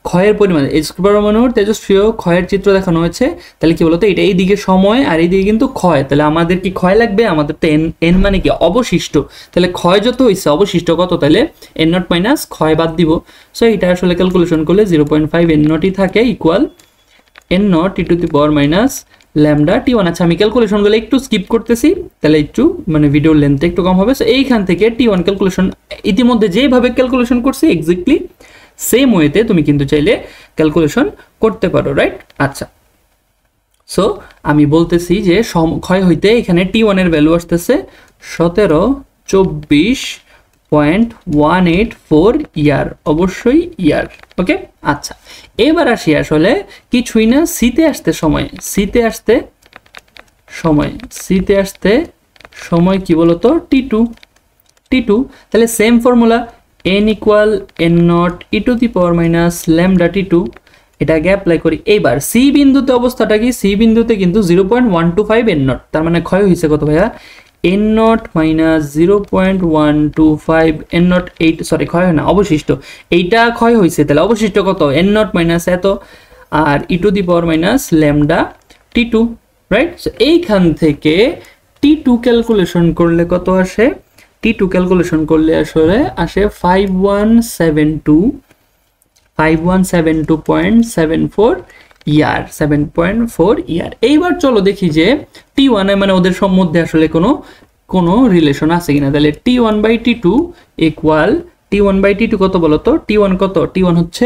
ক্ষয়ের পরিমাণ। পরমাণুর তেজস্ক্রিয় ক্ষয়ের চিত্র দেখানো হয়েছে। তাহলে কি বলতো, এটা এইদিকে সময় আর এইদিকে কিন্তু ক্ষয়। তাহলে আমাদের কি ক্ষয় লাগবে, আমাদের তো n মানে কি অবশিষ্ট। তাহলে ক্ষয় যত হয়েছে অবশিষ্ট কত, তাহলে n0 মাইনাস ক্ষয় বাদ দিব। সো এটা আসলে ক্যালকুলেশন করলে 0.5 n0 থাকে, equal n0 e to the power minus lambda T1। আচ্ছা, আমি ক্যালকুলেশনগুলো একটু স্কিপ করতেছি, তাহলে একটু মানে ভিডিওর লেন্থ একটু কম হবে। সো এইখান থেকে T1 ক্যালকুলেশন ইতিমধ্যে যেভাবে ক্যালকুলেশন করছি এক্স্যাক্টলি সেম ওয়েতে তুমি কিন্তু চাইলে ক্যালকুলেশন করতে পারো, রাইট? আচ্ছা, সো আমি বলতেছি যে ক্ষয় হইতে এখানে T1 এর ভ্যালু আসতেছে 1724.184 ইয়ার, অবশ্যই ইয়ার। ওকে, আচ্ছা এবার আসি আসলে কিছুই না, সিতে আসতে সময় কি বলতো, T2। তাহলে same formula, n = n0 e to the power minus lambda T2, এটাকে অ্যাপ্লাই করি। এইবার সি বিন্দুতে অবস্থাটা কি, সি বিন্দুতে কিন্তু 0.125 n0, তার মানে ক্ষয় হয়েছে কত ভাইয়া, n0 মাইনাস 0.125 n0, ক্ষয় হয় না, অবশিষ্ট এইটা ক্ষয় হয়েছে। তাহলে অবশিষ্ট কত, n0 মাইনাস এত, আর e to the power minus lambda T2, right? So এইখান থেকে T2 ক্যালকুলেশন করলে কত আসে, T2 ক্যালকুলেশন করলে আসলে আসে 5172.74 ইয়ার, 7.4 ইয়ার। এইবার চলো দেখি যে T1 মানে ওদের মধ্যে আসলে কোনো রিলেশন আছে কিনা। তাহলে T1/T2 ইকুয়াল, T1/T2 কত বলতো, T1 কত, T1 হচ্ছে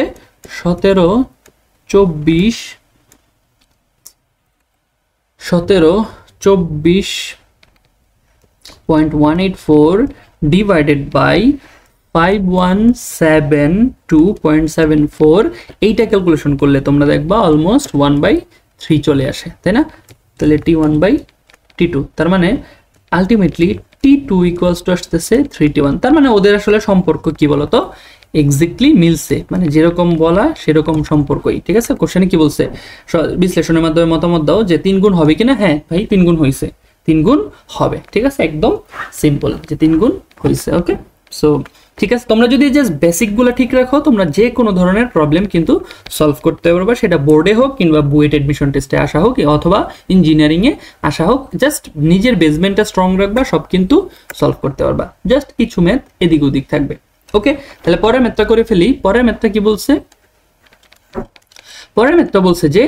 1724.184 ডিভাইডেড বাই 5172.74। এইটা ক্যালকুলেশন করলে তোমরা দেখবা অলমোস্ট 1/3 চলে আসে, তাই না? তাহলে T1/T2, তার মানে আলটিমেটলি T2 ইকুয়ালস টু আসতেছে 3T1। তার মানে ওদের আসলে সম্পর্ক কি বলতো, এক্স্যাক্টলি মিলছে, মানে যেরকম বলা সেরকম সম্পর্কই। ঠিক আছে, কোশ্চেনে কি বলছে, বিশ্লেষণের মাধ্যমে মতামত দাও যে 3 গুণ হবে কিনা। হ্যাঁ ভাই, 3 গুণ হয়েছে, 3 গুণ হবে। ঠিক আছে, একদম সিম্পল যে 3 গুণ হয়েছে। ওকে, সো ঠিক আছে, তোমরা যদি জাস্ট বেসিকগুলো ঠিক রাখো, তোমরা যে কোনো ধরনের প্রবলেম কিন্তু সলভ করতে পারবা, সেটা বোর্ডে হোক কিংবা বুয়েট অ্যাডমিশন টেস্টে আসা হোক অথবা ইঞ্জিনিয়ারিংয়ে আসা হোক। জাস্ট নিজের বেসমেন্টটা স্ট্রং রাখবা, সব কিন্তু সলভ করতে পারবা। জাস্ট কিছু ম্যাথ এদিক ওদিক থাকবে। ওকে, তাহলে পরের ম্যাথটা করে ফেলি। পরের ম্যাথটা কি বলছে, পরের ম্যাথটা বলছে যে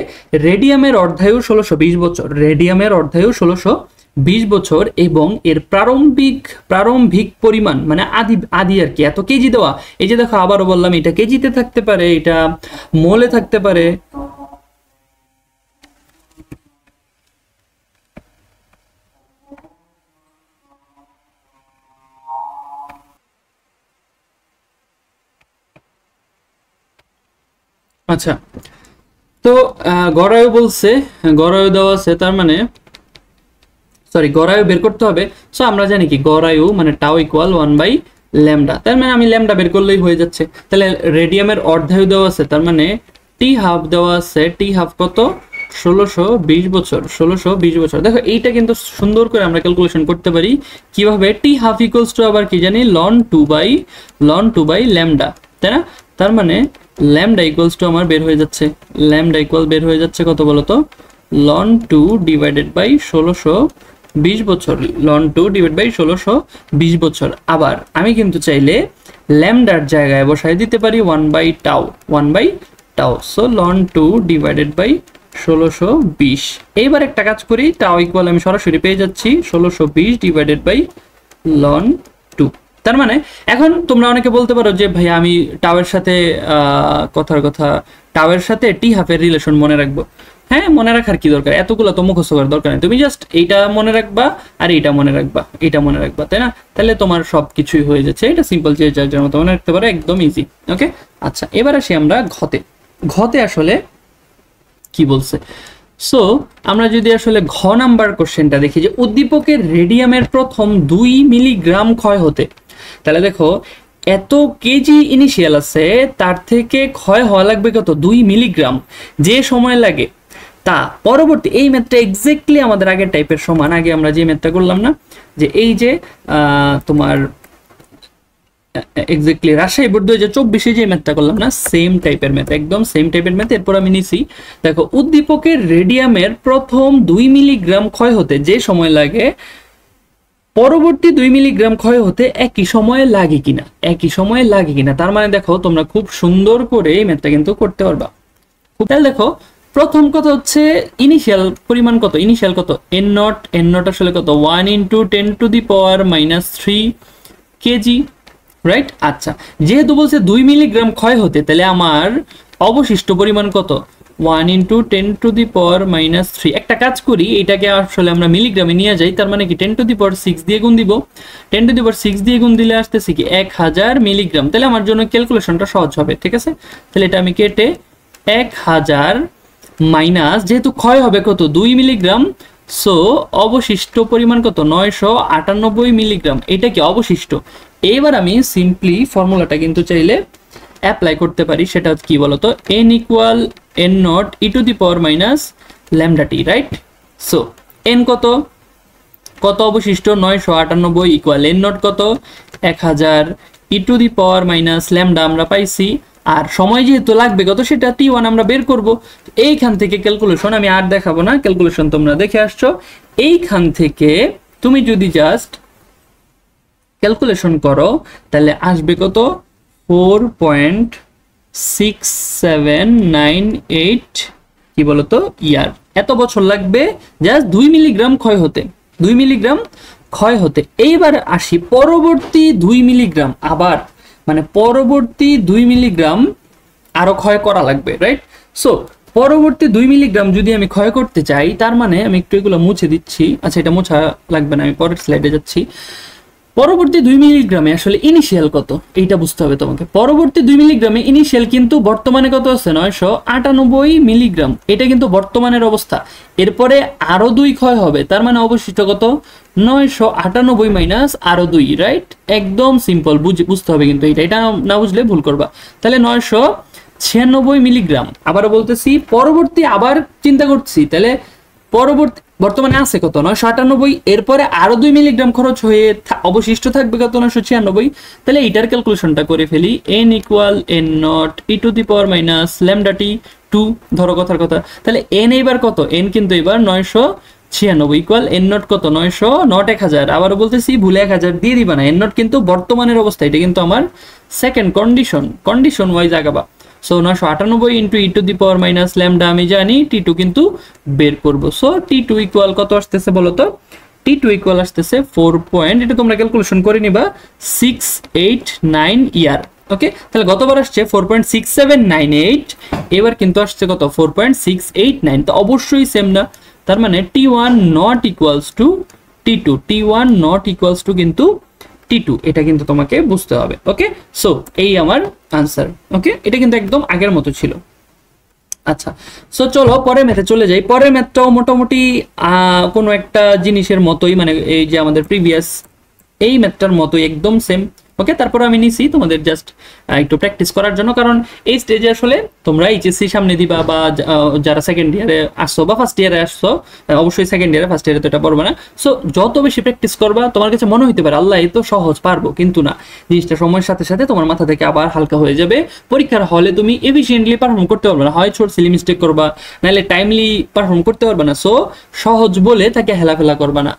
রেডিয়ামের অর্ধায়ু 1620 বছর, রেডিয়ামের অর্ধায়ু 1620 বছর এবং এর প্রারম্ভিক পরিমাণ মানে আদি আর কি, এত কেজি দেওয়া। এই যে দেখো আবারও বললাম, এটা কেজিতে থাকতে পারে, এটা মোলে থাকতে পারে। আচ্ছা, তো গড়ায়ু বলছে, গড়ায়ু দেওয়া আছে, তার মানে গড়ায়ু বের করতে হবে। সো আমরা জানি কি গড়ায়ু মানে টাউ ইকুয়াল 1/λ, তার মানে আমি ল্যামডা বের করলেই হয়ে যাচ্ছে। তাহলে রেডিয়ামের অর্ধায়ু দেওয়া আছে, তার মানে টি হাফ দেওয়া আছে, টি হাফ কত, 1620 বছর, 1620 বছর। দেখো এইটা কিন্তু সুন্দর করে আমরা ক্যালকুলেশন করতে পারি কিভাবে, টি হাফ ইকুয়ালস টু আবার কি জানি, ln 2/λ, তাই না? তার মানে ল্যামডা ইকুয়ালস টু আমার বের হয়ে যাচ্ছে, ল্যামডা ইকুয়াল বের হয়ে যাচ্ছে কত বলতো, লন 2 ডিভাইডেড বাই 1620 বছর, লন 2 ডিভাইড বাই 1620 বছর। আবার আমি কিন্তু চাইলে ল্যামডার জায়গায় বসাই দিতে পারি 1/টাউ, 1/টাউ। So ln 2 divided by 1620। এইবার একটা কাজ করি, টাউ ইকুয়াল আমি সরাসরি পেয়ে যাচ্ছি 1620 ডিভাইডেড বাই লন 2। তার মানে এখন তোমরা অনেকে বলতে পারো যে ভাই আমি টাওয়ের সাথে কথার কথা টাওয়ের সাথে টি হাফের রিলেশন মনে রাখবো। হ্যাঁ, মনে রাখার কি দরকার, এতগুলো তো মুখস্থ করার দরকার নেই, তুমি জাস্ট এইটা মনে রাখবা আর এইটা মনে রাখবা, এইটা মনে রাখবা, তাই না? তাহলে তোমার সব কিছুই হয়ে যাচ্ছে। এটা সিম্পল, যে যার যার মতো মনে রাখতে পারো, একদম ইজি। ওকে, আচ্ছা এবার আসি আমরা ঘতে। ঘতে আসলে কি বলছে? সো আমরা যদি আসলে ঘ নাম্বার কোশ্চেনটা দেখি, যে উদ্দীপকের রেডিয়ামের প্রথম 2 মিলিগ্রাম ক্ষয় হতে, তাহলে দেখো এত কেজি ইনিশিয়াল আছে, তার থেকে ক্ষয় হওয়া লাগবে কত? 2 মিলিগ্রাম। যে সময় লাগে তা পরবর্তী, এই ম্যাথটা এক্স্যাক্টলি আমাদের আগের টাইপের সমান। আগে আমরা যে ম্যাথটা করলাম না, যে এই যে তোমার এক্স্যাক্টলি রাজশাহী বোর্ড 2024 যে ম্যাথটা করলাম না, সেম টাইপের ম্যাথ, একদম সেম টাইপের ম্যাথ। এরপর আমি নিছি, দেখো উদ্দীপকের রেডিয়ামের প্রথম 2 মিলিগ্রাম ক্ষয় হতে যে সময় লাগে, পরবর্তী 2 মিলিগ্রাম ক্ষয় হতে একই সময়ে লাগে কিনা, একই সময়ে লাগে কিনা। তার মানে দেখো তোমরা খুব সুন্দর করে এই ম্যাথটা কিন্তু করতে পারবা। তাহলে দেখো প্রথম কথা হচ্ছে ইনিশিয়াল পরিমাণ কত, ইনিশিয়াল কত, এন নট আসলে কত, 1 × 10⁻³ কেজি, রাইট? আচ্ছা, যেহেতু বলছে 2 মিলিগ্রাম ক্ষয় হতে, তাহলে আমার অবশিষ্ট পরিমাণ কত, 1 × 10⁻³ একটা কাজ করি, এটাকে আসলে আমরা মিলিগ্রামে নিয়ে যাই। তার মানে কি 10⁶ দিয়ে গুণ দিব, 10⁶ দিয়ে গুণ দিলে আসতেছে কি 1000 মিলিগ্রাম। তাহলে আমার জন্য ক্যালকুলেশনটা সহজ হবে, ঠিক আছে? তাহলে এটা আমি কেটে 1000 মাইনাস, যেহেতু ক্ষয় হবে কত, 2 মিলিগ্রাম, সো অবশিষ্ট পরিমাণ কত, 998 মিলিগ্রাম। এটা কি অবশিষ্ট। এবার আমি সিম্পলি ফর্মুলাটা কিন্তু চাইলে অ্যাপ্লাই করতে পারি, সেটা কি বলতো, n = n0 e⁻⁻λt, right? So n কত, কত অবশিষ্ট 998 ইকুয়াল n0 কত 1000 e⁻⁻λ আমরা পাইছি। আর সময় যেহেতু লাগবে কত, সেটা t1 আমরা বের করব। এইখান থেকে ক্যালকুলেশন আমি আর দেখাবো না, ক্যালকুলেশন তোমরা দেখে আসছো। এইখান থেকে তুমি যদি জাস্ট ক্যালকুলেশন করো, তাহলে আসবে কত, 4.6798 কি বলতো ইয়ার। এত বছর লাগবে জাস্ট 2 মিলিগ্রাম ক্ষয় হতে, 2 মিলিগ্রাম ক্ষয় হতে। এইবার আসি পরবর্তী 2 মিলিগ্রাম, আবার মানে পরবর্তী 2 মিলিগ্রাম আরো ক্ষয় করা লাগবে, রাইট? সো পরবর্তী 2 মিলিগ্রাম যদি আমি ক্ষয় করতে চাই, তার মানে আমি একটু এগুলো মুছে দিচ্ছি। আচ্ছা, এটা মোছা লাগবে না, আমি পরের স্লাইডে যাচ্ছি। পরবর্তী 2 মিলিগ্রামে আসলে ইনিশিয়াল কত, এইটা বুঝতে হবে তোমাকে। পরবর্তী 2 মিলিগ্রামে ইনিশিয়াল কিন্তু বর্তমানে কত আছে, 998 মিলিগ্রাম। এটা কিন্তু বর্তমানের অবস্থা। এরপরে আরো 2 ক্ষয় হবে, তার মানে অবশিষ্ট কত, 998 মাইনাস আরো 2, রাইট? একদম সিম্পল, বুঝতে হবে কিন্তু এটা না বুঝলে ভুল করবা। তাহলে 996 মিলিগ্রাম। আবারও বলতেছি, পরবর্তী আবার চিন্তা করছি, তাহলে পরবর্তী বর্তমানে আছে কত, 998। এরপরে আরো 2 মিলিগ্রাম খরচ হয়ে অবশিষ্ট থাকবে কত, 996। তাহলে এইটার ক্যালকুলেশনটা করে ফেলি, n = n0 e⁻⁻λt 2 ধরো কথার কথা। তাহলে n এবার কত, n কিন্তু এবার 996 ইকুয়াল n0 কত, 900 নট 1000। আবারও বলতেছি, ভুলে 1000 দিয়ে দিবা না। n0 কিন্তু বর্তমানের অবস্থা, এটা কিন্তু আমার সেকেন্ড কন্ডিশন ওয়াইজ আগাবা। সো 998 × e⁻⁻λ আমি জানি, t2 কিন্তু বের করব। সো t2 ইকুয়াল কত আসতেছে বলো তো, t2 ইকুয়াল আসতেছে 4 পয়েন্ট, এটা তোমরা ক্যালকুলেশন করে নিবা, 689 ইয়ার। ওকে, তাহলে গতবার আসছে 4.6798, এবার কিন্তু আসছে কত, 4.689। তো অবশ্যই সেম না, তার মানে t1 not equals to t2, t1 not equals to কিন্তু t2, এটা কিন্তু তোমাকে বুঝতে হবে। ওকে, সো এই আমার আনসার। ওকে, এটা কিন্তু একদম আগের মতো ছিল। আচ্ছা, সো চলো পরের ম্যাথে চলে যাই। পরের ম্যাথটাও মোটামুটি কোনো একটা জিনিসের মতোই, মানে এই যে আমাদের প্রিভিয়াস এই ম্যাথটার মতোই একদম সেম। ওকে, তারপর আমি নিছি তোমাদের জাস্ট একটু প্র্যাকটিস করার জন্য, কারণ এই স্টেজে আসলে তোমরা এইচএসসি সামনে দিবা, বা যারা সেকেন্ড ইয়ারে আসছো বা ফার্স্ট ইয়ারে আসছো, অবশ্যই সেকেন্ড ইয়ারে, ফার্স্ট ইয়ারে তো এটা পড়বে না। সো যত বেশি প্র্যাকটিস করবা তোমার কাছে মনে হইতে পারে আল্লাহ এই তো সহজ, পারবো, কিন্তু না, জিনিসটা সময়ের সাথে সাথে তোমার মাথা থেকে আবার হালকা হয়ে যাবে। পরীক্ষার হলে তুমি এফিসিয়েন্টলি পারফর্ম করতে পারবে না, হয় ছোট সিলি মিস্টেক করবা, নাহলে টাইমলি পারফর্ম করতে পারবে না। সো সহজ বলে তাকে হেলাফেলা করবা না।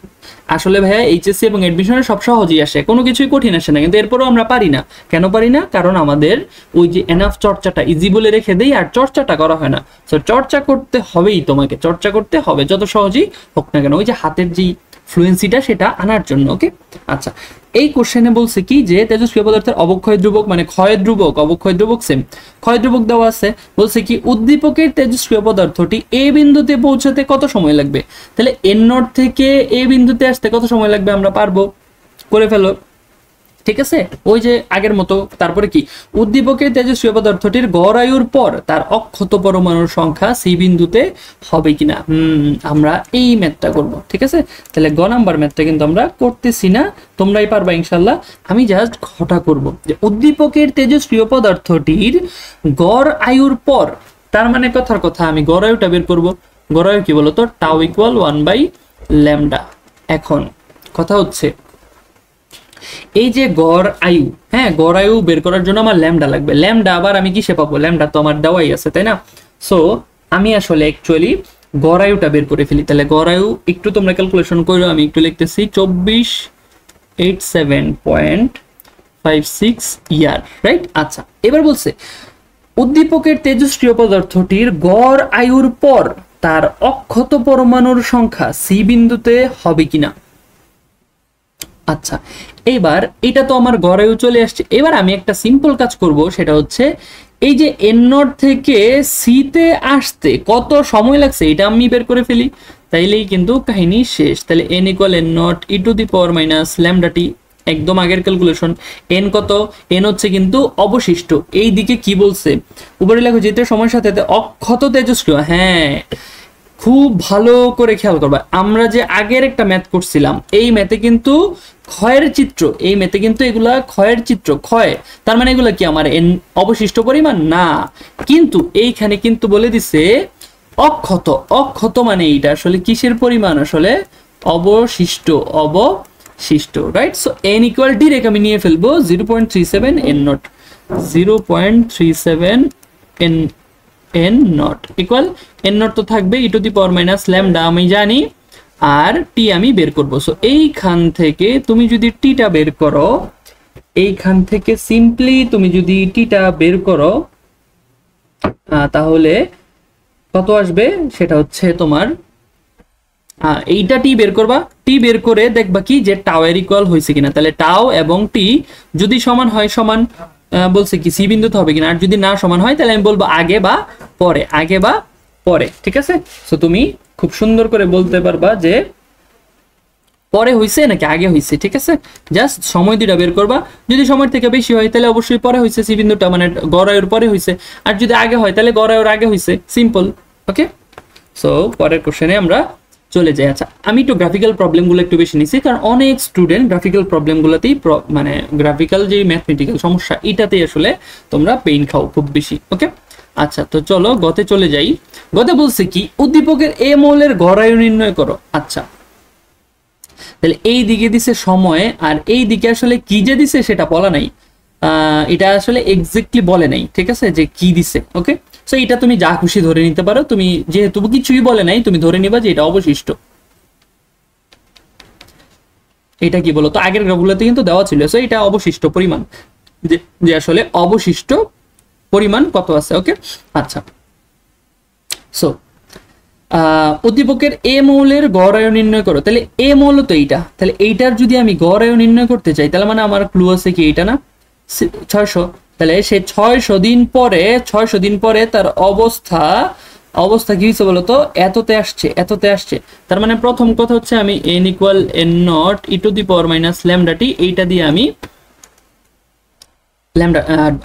আসলে ভাইয়া এইচএসসি এবং অ্যাডমিশনে সব সহজই আসে, কোনো কিছুই কঠিন আসে না, কিন্তু এরপরও আমরা পারি না। কেন পারি না? কারণ আমাদের ওই যে এনাফ চর্চাটা ইজি বলে রেখে দেই, আর চর্চাটা করা হয় না। সো চর্চা করতে হবেই, তোমাকে চর্চা করতে হবে, যত সহজেই হোক না কেন, ওই যে হাতের যে ফ্লুয়েন্সিটা সেটা আনার জন্য। ওকে, আচ্ছা, এই কোশ্চেনে বলছে কি যে তেজস্ক্রিয় পদার্থের অবক্ষয় ধ্রুবক, মানে ক্ষয় ধ্রুবক, অবক্ষয় ধ্রুবক সেম, ক্ষয় ধ্রুবক দেওয়া আছে। বলছে কি উদ্দীপকের তেজস্ক্রিয় পদার্থটি এ বিন্দুতে পৌঁছাতে কত সময় লাগবে। তাহলে এন নট থেকে এ বিন্দুতে আসতে কত সময় লাগবে আমরা পারবো, করে ফেলো। ঠিক আছে, ওই যে আগের মতো। তারপরে কি উদ্দীপকের তেজস্ক্রিয় পদার্থটির গড় আয়ুর পর তার অক্ষত পরমাণুর সংখ্যা সি বিন্দুতে হবে কিনা। আমরা এই ম্যাথটা করব। ঠিক আছে, তাহলে গ নাম্বার ম্যাথটা কিন্তু আমরা করতেছি না, তোমরাই পারবা ইনশাল্লাহ। আমি জাস্ট ঘটা করব যে উদ্দীপকের তেজস্ক্রিয় পদার্থটির গড় আয়ুর পর, তার মানে কথার কথা আমি গড় আয়ুটা বের করব। গড় আয়ু কি বলতো, টাউ ইকুয়াল 1/λ। এখন কথা হচ্ছে এই যে গড় আয়ু, হ্যাঁ, গড় আয়ু বের করার জন্য আমার ল্যামডা লাগবে। ল্যামডা আবার আমি কিসে পাবো? ল্যামডা তো আমার দেওয়াই আছে, তাই না? সো আমি আসলে অ্যাকচুয়ালি গড় আয়ুটা বের করে ফেলি। তাহলে গড় আয়ু একটু তোমরা ক্যালকুলেশন করো, আমি একটু লিখতেছি 2487.56 ইয়ার, রাইট? আচ্ছা, এবার বলছে উদ্দীপকের তেজস্ক্রিয় পদার্থটির গড় আয়ুর পর তার অক্ষত পরমাণুর সংখ্যা সি বিন্দুতে হবে কিনা। আচ্ছা, এবার এটা তো আমার গড় আয়ু চলে আসছে। এবার আমি একটা সিম্পল কাজ করব, সেটা হচ্ছে এই যে এন নট থেকে সি তে আসতে কত সময় লাগছে এটা আমি বের করে ফেলি, তাইলেই কিন্তু কাহিনী শেষ। তাহলে n equal n naught e to the power minus lambda t, একদম আগের ক্যালকুলেশন। এন কত? এন হচ্ছে কিন্তু অবশিষ্ট। এই দিকে কি বলছে উপরে লেখো, যেটা সময়ের সাথে অক্ষত তেজস্ক্রিয়। হ্যাঁ, খুব ভালো করে খেয়াল করবা, আমরা যে আগের একটা ম্যাথ করছিলাম এই ম্যাথে কিন্তু ক্ষয়ের চিত্র, এই ম্যাথে কিন্তু এগুলা ক্ষয়ের চিত্র, ক্ষয়, তার মানে এগুলা কি আমার এন অবশিষ্ট পরিমাণ না, কিন্তু এইখানে কিন্তু বলে দিছে অক্ষত। অক্ষত মানে এইটা আসলে কিসের পরিমাণ? আসলে অবশিষ্ট, অবশিষ্ট, right? So n equal direct আমি নিয়ে ফেলবো 0.37 n naught, 0.37 n naught equal n naught তো থাকবে e to the power minus lambda আমি জানি, আর টি আমি বের করবো। সো এইখান থেকে তুমি যদি টিটা বের করো, এইখান থেকে সিম্পলি তুমি যদি টিটা বের করো, তাহলে কত আসবে? সেটা হচ্ছে তোমার এইটা টি বের করবা। টি বের করে দেখবা কি যে টাও এর ইকুয়াল হয়েছে কিনা। তাহলে টাও এবং টি যদি সমান হয়, সমান বলছে কি সি বিন্দুতে হবে কিনা, আর যদি না সমান হয় তাহলে আমি বলবো আগে বা পরে, আগে বা পরে। ঠিক আছে, সো তুমি খুব সুন্দর করে বলতে পারবা যে পরে হইছে নাকি আগে হইছে। ঠিক আছে, জাস্ট সময় দুইটা বের করবা। যদি সময় থেকে বেশি হয় তাহলে অবশ্যই পরে হইছে সি বিন্দুটা, মানে গড় আয়ুর পরে হইছে, আর যদি আগে হয় তাহলে গড় আয়ুর আগে হইছে, সিম্পল। ওকে, সো পরের কোশ্চেনে আমরা চলে যাই। আচ্ছা, আমি একটু গ্রাফিক্যাল প্রবলেমগুলো একটু বেশি নিছি, কারণ অনেক স্টুডেন্ট গ্রাফিক্যাল প্রবলেমগুলোতেই মানে গ্রাফিক্যাল যে ম্যাথমেটিক্যাল সমস্যা এটাতেই আসলে তোমরা পেইন খাও খুব বেশি। ওকে, আচ্ছা, তো চলো গতে চলে যাই। গতে বলছে কি উদ্দীপকের এ মৌলের গড় আয়ু নির্ণয় করো। আচ্ছা, তাহলে এই দিকে দিছে সময়, আর এই দিকে আসলে কি যে দিছে সেটা বলা নাই, এটা আসলে এক্স্যাক্টলি বলে নাই। ঠিক আছে, যে কি দিছে। ওকে, সো এটা তুমি যা খুশি ধরে নিতে পারো, তুমি যেহেতু কিছুই বলে নাই তুমি ধরে নিবা যে এটা অবশিষ্ট। এটা কি বলতো, আগের গ্রাফগুলোতে কিন্তু দেওয়া ছিল। সো এটা অবশিষ্ট পরিমাণ, যে আসলে অবশিষ্ট পরিমাণ কত আছে। ওকে, আচ্ছা, সো উদ্দীপকের এ মৌলের গড় আয়ু নির্ণয় করো। তাহলে এ মৌল তো এইটা, তাহলে এইটার যদি আমি গড় আয়ু নির্ণয় করতে চাই, তাহলে মানে আমার ক্লু আছে কি এইটা না, 600। তাহলে সে 600 দিন পরে তার অবস্থা কি হয়েছে বলতো, এততে আসছে। তার মানে প্রথম কথা হচ্ছে আমি n equal n naught e to the power minus lambda t, এইটা দিয়ে আমি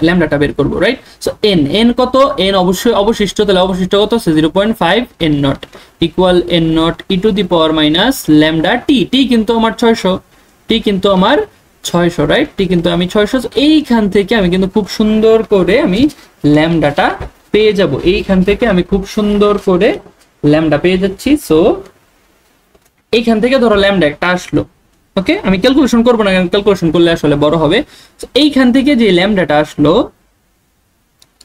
ল্যামডাটা বের করবো, রাইট? সো এন কত? এন অবশ্যই অবশিষ্ট, তাহলে অবশিষ্ট কত? 0.5 n naught equal n naught e to the power minus lambda t. T কিন্তু আমার 600, টি কিন্তু আমার 600, রাইট? টি কিন্তু আমি 600, এইখান থেকে আমি কিন্তু খুব সুন্দর করে আমি ল্যামডাটা পেয়ে যাব, এইখান থেকে আমি খুব সুন্দর করে ল্যামডা পেয়ে যাচ্ছি। সো এইখান থেকে ধরো ল্যামডা একটা আসলো, ওকে, আমি ক্যালকুলেশন করবো না কারণ ক্যালকুলেশন করলে আসলে বড় হবে। এইখান থেকে যে ল্যামডাটা আসলো,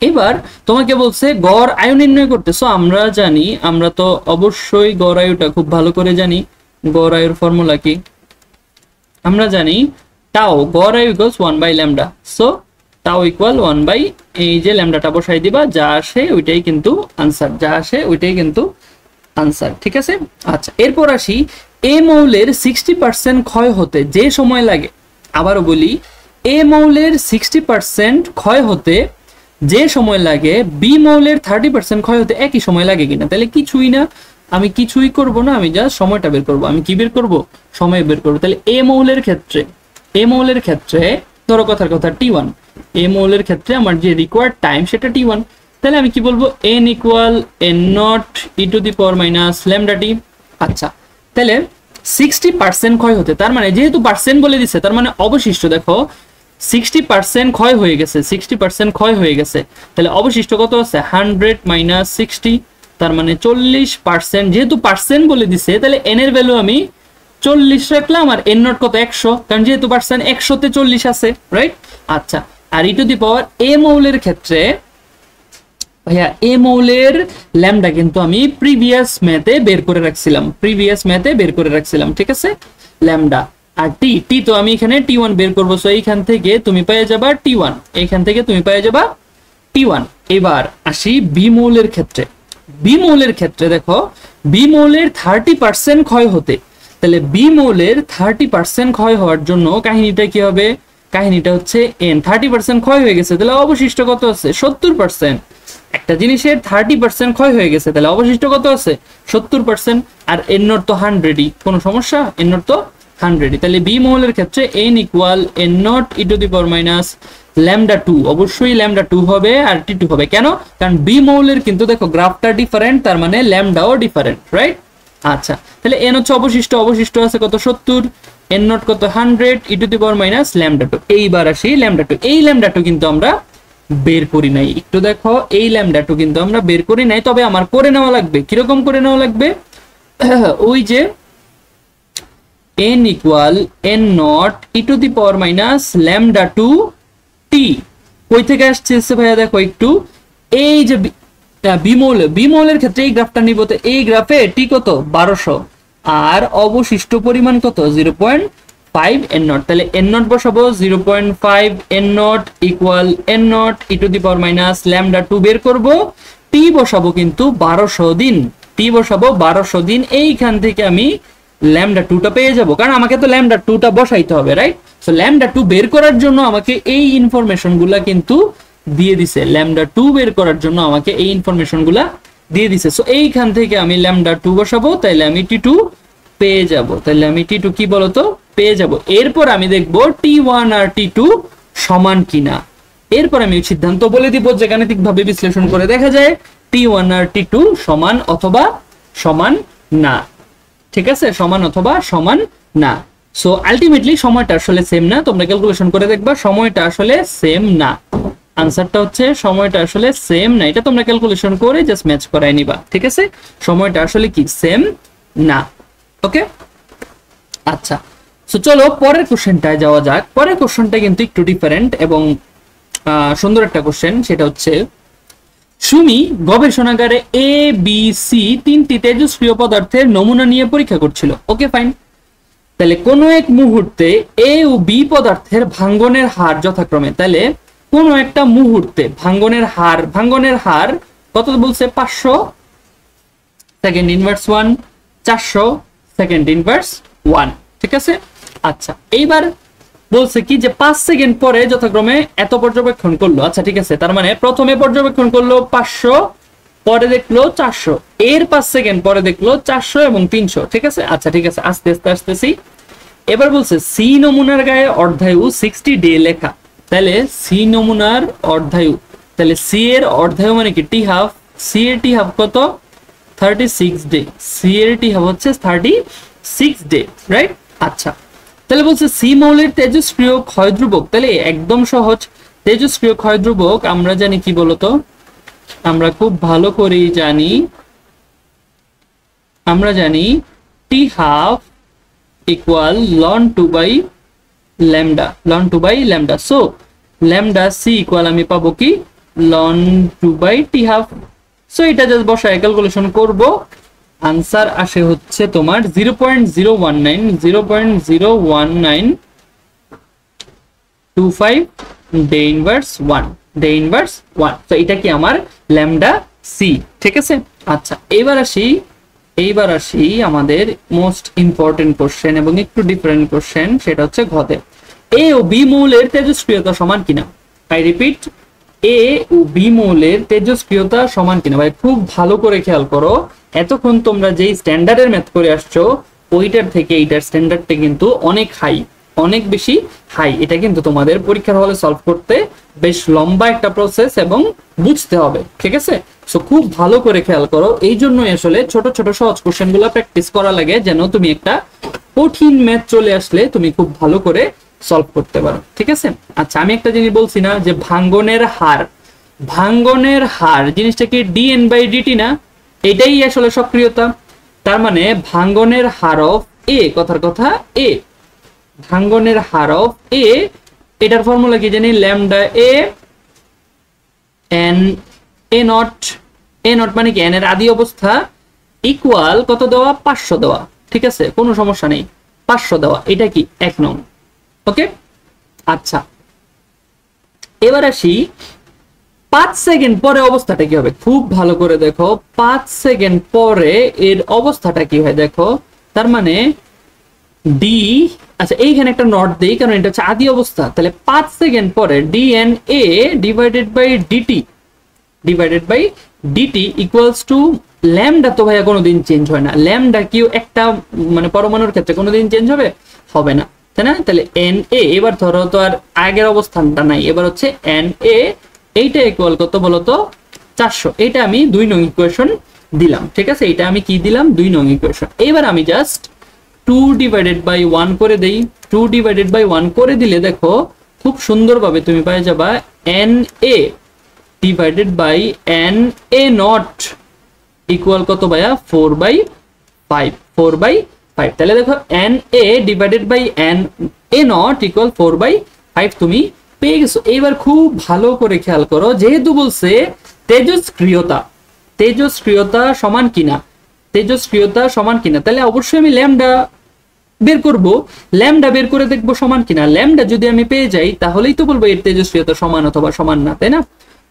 এবার তোমাকে বলছে গড় আয়ু নির্ণয় করতে। সো আমরা জানি, আমরা তো অবশ্যই গড় আয়ুটা খুব ভালো করে জানি। গড় আয়ুর ফর্মুলা কি আমরা জানি, টাও, গড় আয়ু equals 1 by lambda. So tau equal 1 by, এই যে ল্যামডাটা বসাই দিবা, যা আসে ওইটাই কিন্তু আনসার, যা আসে ওইটাই কিন্তু আনসার, ঠিক আছে। আচ্ছা, এরপর আসি, এ মৌলের 60% ক্ষয় হতে যে সময় লাগে, আবারও বলি, এ মৌলের 60% ক্ষয় হতে যে সময় লাগে বি মৌলের 30% ক্ষয় হতে একই সময় লাগে কিনা। তাহলে কিছুই না, আমি কিছুই করব না, আমি জাস্ট সময়টা বের করব। আমি কি বের করব? সময় বের করব। তাহলে এ মৌলের ক্ষেত্রে ধরো কথার কথা T1, এ মৌলের ক্ষেত্রে আমার যে রিকোয়ার্ড টাইম সেটা T1। তাহলে আমি কি বলবো? n equal n0 e to the power minus lambda t. আচ্ছা, তাহলে 60% ক্ষয় হতে, তার মানে যেহেতু পার্সেন্ট বলে দিচ্ছে, তার মানে অবশিষ্ট দেখো 60% ক্ষয় হয়ে গেছে, 60% ক্ষয় হয়ে গেছে। তাহলে অবশিষ্ট কত আছে? 100 মাইনাস 60, তার মানে 40%। যেহেতু পার্সেন্ট বলে দিছে, তাহলে n এর ভ্যালু আমি 40 রাখলাম, আর n নট কত? 100, কারণ যেহেতু পার্সেন্ট 100 তে 40 আছে, রাইট? আচ্ছা, আর ই টু দি পাওয়ার এ মৌলের ক্ষেত্রে ভাইয়া, এ মৌলের ল্যামডা কিন্তু আমি প্রিভিয়াস ম্যাথে বের করে রাখছিলাম, ঠিক আছে, ল্যামডা। আর টি তো আমি এখানে T1 বের করবো। সো এইখান থেকে তুমি পেয়ে যাবা T1, এইখান থেকে তুমি পেয়ে যাবা T1। এবার আসি বি মৌলের ক্ষেত্রে দেখো, বি মৌলের 30% ক্ষয় হতে, তাহলে বি মৌলের 30% ক্ষয় হওয়ার জন্য কাহিনীটা কি হবে? কাহিনীটা হচ্ছে n 30% ক্ষয় হয়ে গেছে, তাহলে অবশিষ্ট কত আছে? 70%। একটা জিনিসের 30% ক্ষয় হয়ে গেছে, তাহলে অবশিষ্ট কত আছে? 70%। আর n নট তো 100ই, কোনো সমস্যা? n নট তো 100ই। তাহলে বি মৌলের ক্ষেত্রে n equal n not e to the power minus lambda 2, অবশ্যই ল্যামডা 2 হবে আর T2 হবে। কেন? কারণ বি মৌলের কিন্তু দেখো গ্রাফটা ডিফারেন্ট, তার মানে ল্যামডাও ডিফারেন্ট, রাইট? আচ্ছা, তাহলে n হচ্ছে অবশিষ্ট আছে কত? 70, n নট কত? 100 e to the power minus lambda 2। এইবার আসি ল্যামডা 2। এই ল্যামডা 2 কিন্তু আমরা বের করি নাই, একটু দেখো, এই ল্যামডা 2 কিন্তু আমরা বের করি নাই, তবে আমার করে নেওয়া লাগবে। কিরকম করে নেওয়া লাগবে? ওই যে n equal n not e to the power minus lambda 2 t, কই থেকে আসছে ভাইয়া? দেখো একটু, এই যে বি মৌলের ক্ষেত্রে এই গ্রাফটা নিব, তো এই গ্রাফে টি কত? 1200, আর অবশিষ্ট পরিমাণ কত? 0.5 n নট। তাহলে n নট বসাবো, 0.5 n not equal n not e to the power minus lambda 2 বের করব। টি বসাবো কিন্তু 1200 দিন, টি বসাবো 1200 দিন। এইখান থেকে আমি ল্যামডা 2টা পেয়ে যাব, কারণ আমাকে তো ল্যামডা 2টা বসাইতে হবে, রাইট? সো ল্যামডা 2 বের করার জন্য আমাকে এই ইনফরমেশনগুলা কিন্তু দিয়ে দিছে, ল্যামডা 2 বের করার জন্য আমাকে এই ইনফরমেশনগুলা দিয়ে দিছে। সো এইখান থেকে আমি ল্যামডা 2 বসাবো, তাহলে আমি T2 পেয়ে যাব। তাহলে আমি T2 কি বলতো? পেয়ে যাব। এরপর আমি দেখব T1 আর T2 সমান কিনা। এরপর আমি সিদ্ধান্ত বলে দিব, যে গাণিতিকভাবে বিশ্লেষণ করে দেখা যায় T1 আর T2 সমান অথবা সমান না, ঠিক আছে, সমান অথবা সমান না। সো আলটিমেটলি সময়টা আসলে সেম না, তোমরা ক্যালকুলেশন করে দেখবা সময়টা আসলে সেম না। আনসারটা হচ্ছে সময়টা আসলে সেম না, এটা তোমরা ক্যালকুলেশন করে জাস্ট ম্যাচ করাই নিবা, ঠিক আছে? সময়টা আসলে কি সেম না, ওকে? আচ্ছা, সো চলো পরের কোশ্চেনটায় যাওয়া যাক। পরের কোশ্চেনটা কিন্তু একটু ডিফারেন্ট এবং সুন্দর একটা কোশ্চেন। সেটা হচ্ছে, সুমি গবেষণাগারে এ বি সি তিনটি তেজস্ক্রিয় পদার্থের নমুনা নিয়ে পরীক্ষা করছিল, ওকে ফাইন। তাহলে কোনো এক মুহূর্তে এ ও বি পদার্থের ভাঙ্গনের হার যথাক্রমে, তাহলে কোনো একটা মুহূর্তে ভাঙ্গনের হার কত বলছে? 500 সেকেন্ড ইনভার্স 1, 400 সেকেন্ড ইনভার্স 1, ঠিক আছে? আচ্ছা, এইবার বলছে কি যে 5 সেকেন্ড পরে যথাক্রমে এত পর্যবেক্ষণ করলো। আচ্ছা, ঠিক আছে, তার মানে প্রথমে পর্যবেক্ষণ করলো 500, পরে দেখলো 400, এর 5 সেকেন্ড পরে দেখলো 400 এবং 300, ঠিক আছে? আচ্ছা, ঠিক আছে, আস্তে আস্তে আসতেছি। এবার বলছে সি নমুনার গায়ে অর্ধায়ু 60 ডে লেখা। তাহলে সি নমুনার অর্ধায়ু, তাহলে সি এর অর্ধায়ু মানে কি? টি হাফ। সি এর টি হাফ কত? 36 ডে। সি এর টি হাফ হচ্ছে 36 ডে, রাইট? আচ্ছা, তাহলে বলছে সি মৌলের তেজস্ক্রিয় ক্ষয় ধ্রুবক, তাহলে একদম সহজ। তেজস্ক্রিয় ক্ষয় ধ্রুবক আমরা জানি কি বলতো, আমরা খুব ভালো করেই জানি, আমরা জানি t half equal ln 2 by lambda, ln 2 by lambda. So lambda c equal আমি পাবো কি ln 2 বাই টি হাফ। সো এটা জাস্ট বসায় ক্যালকুলেশন করব, আনসার আসে হচ্ছে তোমার 0.019 ডে ইনভার্স 1, ডে ইনভার্স 1। তো এটা কি আমার ল্যামডা সি, ঠিক আছে। আচ্ছা এইবার আসি আমাদের মোস্ট ইম্পর্টেন্ট কোশ্চেন এবং একটু ডিফারেন্ট কোশ্চেন, সেটা হচ্ছে ঘতে এ ও বি মৌলের তেজস্ক্রিয়তা সমান কিনা। আই রিপিট, এ ও বি মৌলের তেজস্ক্রিয়তা সমান কিনা। ভাই খুব ভালো করে খেয়াল করো, এতক্ষণ তোমরা যেই স্ট্যান্ডার্ডের ম্যাথ করে আসছো ওইটার থেকে এইটার স্ট্যান্ডার্ডটা কিন্তু অনেক হাই, অনেক বেশি হাই। এটা কিন্তু তোমাদের পরীক্ষার হলে সলভ করতে বেশ লম্বা একটা প্রসেস এবং বুঝতে হবে, ঠিক আছে। সো খুব ভালো করে খেয়াল করো, এই জন্যই আসলে ছোট ছোট সহজ কোশ্চেন গুলো প্র্যাকটিস করা লাগে, যেন তুমি একটা কঠিন ম্যাথ চলে আসলে তুমি খুব ভালো করে সলভ করতে পারো, ঠিক আছে। আচ্ছা আমি একটা জিনিস বলছি না যে ভাঙ্গনের হার, ভাঙ্গনের হার জিনিসটা কি ডিএন বাই ডিটি না, এটাই আসলে সক্রিয়তা। তার মানে ভাঙ্গনের হার অফ এ, কথার কথা এ, ভাঙ্গনের হার অফ এ, এটার ফর্মুলা কি জানি, lambda A N A not, A not মানে কি এন এর আদি অবস্থা ইকুয়াল কত দেওয়া, 500 দেওয়া, ঠিক আছে, কোনো সমস্যা নেই, 500 দেওয়া, এটা কি 1 নং। ওকে আচ্ছা এবার আসি 5 সেকেন্ড পরে অবস্থাটা কি হবে, খুব ভালো করে দেখো 5 সেকেন্ড পরে এর অবস্থাটা কি হয় দেখো। তার মানে ডি, আচ্ছা এইখানে একটা নট দেই কারণ এটা হচ্ছে আদি অবস্থা, তাহলে 5 সেকেন্ড পরে DNA divided by DT equals to lambda. তো ভাইয়া কোনোদিন চেঞ্জ হয় না, ল্যামডা কিউ একটা মানে পরমাণুর ক্ষেত্রে কোনোদিন চেঞ্জ হবে না, তাই না। তাহলে এন এ, এবার ধরো তো আর আগের অবস্থানটা নাই, এবার হচ্ছে এন এ, এইটা ইকুয়াল কত বলতো 400। এটা আমি 2 নং ইকুয়েশন দিলাম, ঠিক আছে, এটা আমি কি দিলাম 2 নং ইকুয়েশন। এবার আমি জাস্ট 2 ডিভাইডেড বাই 1 করে দেই, 2 ডিভাইডেড বাই 1 করে দিলে দেখো খুব সুন্দরভাবে তুমি পেয়ে যাবা N A divided by N A not equal কত ভাইয়া 4/5, 4/5। তাহলে দেখো N A divided by N A not equal 4/5 তুমি পেয়ে গেছো। এবার খুব ভালো করে খেয়াল করো, যেহেতু বলছে তেজস্ক্রিয়তা সমান কিনা, তেজস্ক্রিয়তা সমান কিনা, তাহলে অবশ্যই আমি ল্যামডা বের করব, ল্যামডা বের করে দেখবো সমান কিনা। ল্যামডা যদি আমি পেয়ে যাই তাহলেই তো বলবো এর তেজস্ক্রিয়তা সমান অথবা সমান না, তাই না।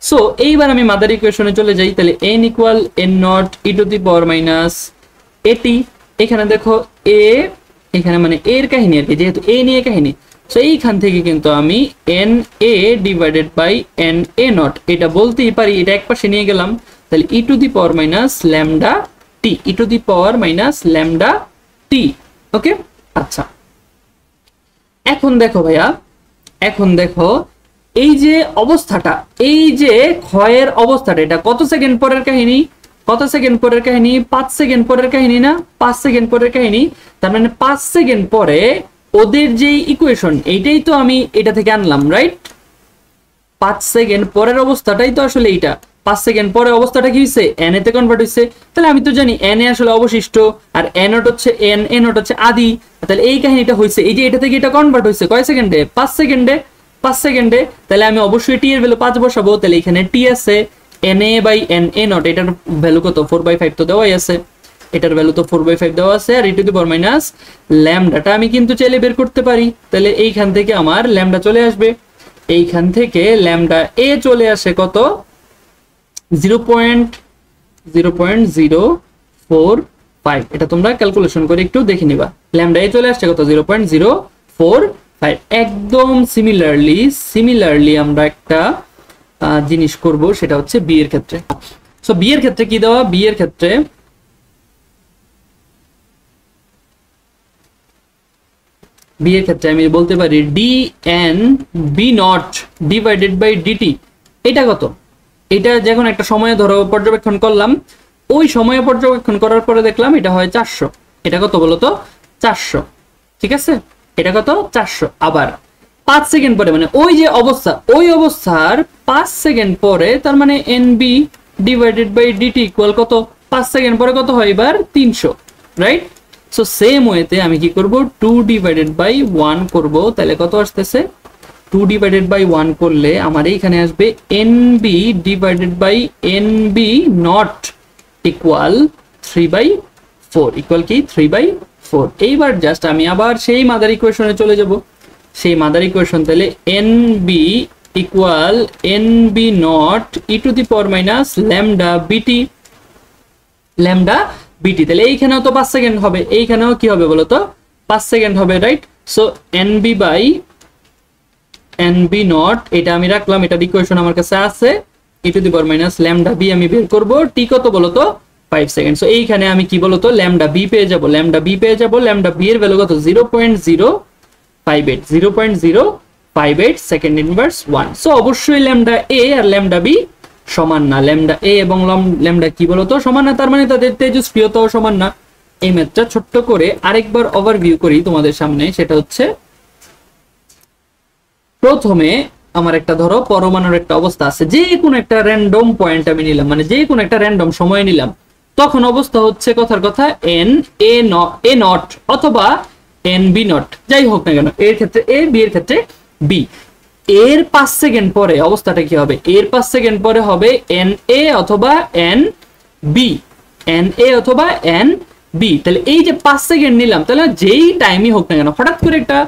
সো এইবার আমি মাদার ইকুয়েশনে চলে যাই, তাহলে n equal n not e to the power minus এটি। এখানে দেখো এ, এখানে মানে এর কাহিনী আর কি, যেহেতু এ নিয়ে কাহিনী, সো এইখান থেকে কিন্তু আমি n A divided by N A naught এটা বলতেই পারি, এটা এক পাশে নিয়ে গেলাম, তাহলে e to the power minus lambda t, e to the power minus lambda t. Okay আচ্ছা এখন দেখো ভাইয়া, এখন দেখো এই যে অবস্থাটা, এই যে ক্ষয়ের অবস্থাটা, এটা কত সেকেন্ড পরের কাহিনী, কত সেকেন্ড পরের কাহিনী, 5 সেকেন্ড পরের কাহিনী না, 5 সেকেন্ড পরের কাহিনী। তার মানে 5 সেকেন্ড পরে ওদের যে ইকুয়েশন এইটাই তো আমি এটা থেকে আনলাম, রাইট। 5 সেকেন্ড পরের অবস্থাটাই তো আসলে এইটা, 5 সেকেন্ড পরে অবস্থাটা কি হইছে, এন এ তে কনভার্ট হইছে। তাহলে আমি তো জানি এন এ আসলে অবশিষ্ট আর এন নট হচ্ছে এন, এ নট হচ্ছে আদি। তাহলে এই কাহিনীটা হইছে, এই যে এটা থেকে এটা কনভার্ট হইছে কয় সেকেন্ডে, 5 সেকেন্ডে, 5 সেকেন্ডে। তাহলে আমি অবশ্যই টি এর ভ্যালু 5 বসাবো, তাহলে এখানে টি আছে N A by N A not, এটার ভ্যালু কত 4/5 তো দেওয়াই আছে, এটার ভ্যালু তো 4/5 দেওয়া আছে, আর ই টু দি পাওয়ার মাইনাস ল্যামডাটা আমি কিন্তু চাইলে বের করতে পারি। তাহলে এইখান থেকে আমার ল্যামডা চলে আসবে, এইখান থেকে ল্যামডা এ চলে আসে কত 0.045। এটা তোমরা ক্যালকুলেশন করে একটু দেখে নিবা, ল্যামডা এ চলে আসছে কত 0.045। একদম সিমিলারলি আমরা একটা জিনিস করব, সেটা হচ্ছে বি এর ক্ষেত্রে। সো বি এর ক্ষেত্রে কি দেওয়া, বি এর ক্ষেত্রে আমি বলতে পারি D N B not divided by DT. এটা কত, এটা যখন একটা সময়ে ধরো পর্যবেক্ষণ করলাম, ওই সময়ে পর্যবেক্ষণ করার পরে দেখলাম এটা হয় 400। এটা কত বলতো 400, ঠিক আছে। এটা কত 400। আবার 5 সেকেন্ড পরে মানে ওই যে অবস্থা, ওই অবস্থার 5 সেকেন্ড পরে, তার মানে NB divided by DT equal কত 5 সেকেন্ড পরে কত হয় এবার 300, রাইট? সো সেম ওয়েতে আমি কি করব 2 ডিভাইডেড বাই 1 করব, তাহলে কত আসতেছে 2 ডিভাইডেড বাই 1 করলে আমার এইখানে আসবে NB divided by NB not equal 3/4 equal কি 3/4। এইবার জাস্ট আমি আবার সেই মাদার ইকুয়েশনে চলে যাব, সেই মাদার ইকুয়েশন, তাহলে NB equal NB not e to the power minus lambda বিটি, ল্যামডা বিটি। তাহলে এইখানেও তো 5 সেকেন্ড হবে, এইখানেও কি হবে বলো তো 5 সেকেন্ড হবে, right? So NB by NB naught, এটা আমি রাখলাম, এটা ইকুয়েশন আমার কাছে আছে, e to the power minus lambda b আমি বের করব, টি কত বলো তো 5 সেকেন্ড। সো এইখানে আমি কি বলো তো ল্যামডা বি পেয়ে যাব, ল্যামডা বি পেয়ে যাব, ল্যামডা বি এর ভ্যালু কত 0.058, 0.058 সেকেন্ড ইনভার্স 1। সো অবশ্যই ল্যামডা এ আর ল্যামডা বি সমান না, ল্যামডা এ এবং ল্যামডা কি বলতো সমান না, তার মানে তাদের তেজস্ক্রিয়তাও সমান না। এই ম্যাথটা ছোট্ট করে আরেকবার ওভারভিউ করি তোমাদের সামনে, সেটা হচ্ছে প্রথমে আমার একটা ধরো পরমাণুর একটা অবস্থা আছে, যে কোনো একটা র্যান্ডম পয়েন্ট আমি নিলাম, মানে যে কোনো একটা র্যান্ডম সময় নিলাম, তখন অবস্থা হচ্ছে কথার কথা এ নট অথবা NB নট, যাই হোক না কেন, এর ক্ষেত্রে এ, বি এর ক্ষেত্রে বি। এর 5 সেকেন্ড পরে অবস্থাটা কি হবে, এর 5 সেকেন্ড পরে হবে NA অথবা NB, NA অথবা NB। তাহলে এই যে 5 সেকেন্ড নিলাম, তাহলে যেই টাইমই হোক না কেন, হঠাৎ করে একটা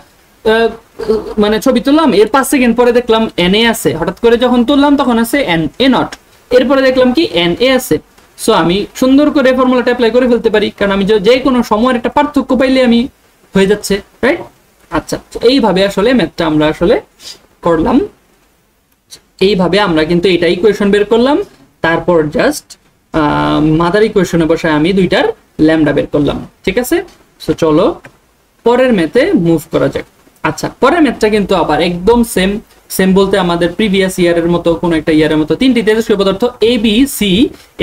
মানে ছবি তুললাম, এর 5 সেকেন্ড পরে দেখলাম NA আছে, হঠাৎ করে যখন তুললাম তখন আছে NA নট, এরপরে দেখলাম কি NA আছে। সো আমি সুন্দর করে ফর্মুলাটা অ্যাপ্লাই করে ফেলতে পারি, কারণ আমি যে কোনো সময়ের একটা পার্থক্য পাইলে আমি হয়ে যাচ্ছে, রাইট? আচ্ছা, এইভাবে আসলে ম্যাথটা আমরা আসলে করলাম, এইভাবে আমরা কিন্তু এটা ইকুয়েশন বের করলাম, তারপর জাস্ট মাদার ইকুয়েশনে বসায় আমি দুইটার ল্যামডা বের করলাম, ঠিক আছে? সো চলো পরের ম্যাথে মুভ করা যাক। আচ্ছা, পরের ম্যাথটা কিন্তু আবার একদম সেম, সেম বলতে আমাদের প্রিভিয়াস ইয়ারের মতো কোন একটা ইয়ারের মতো তিনটি তেজস্ক্রিয় পদার্থ এ বি সি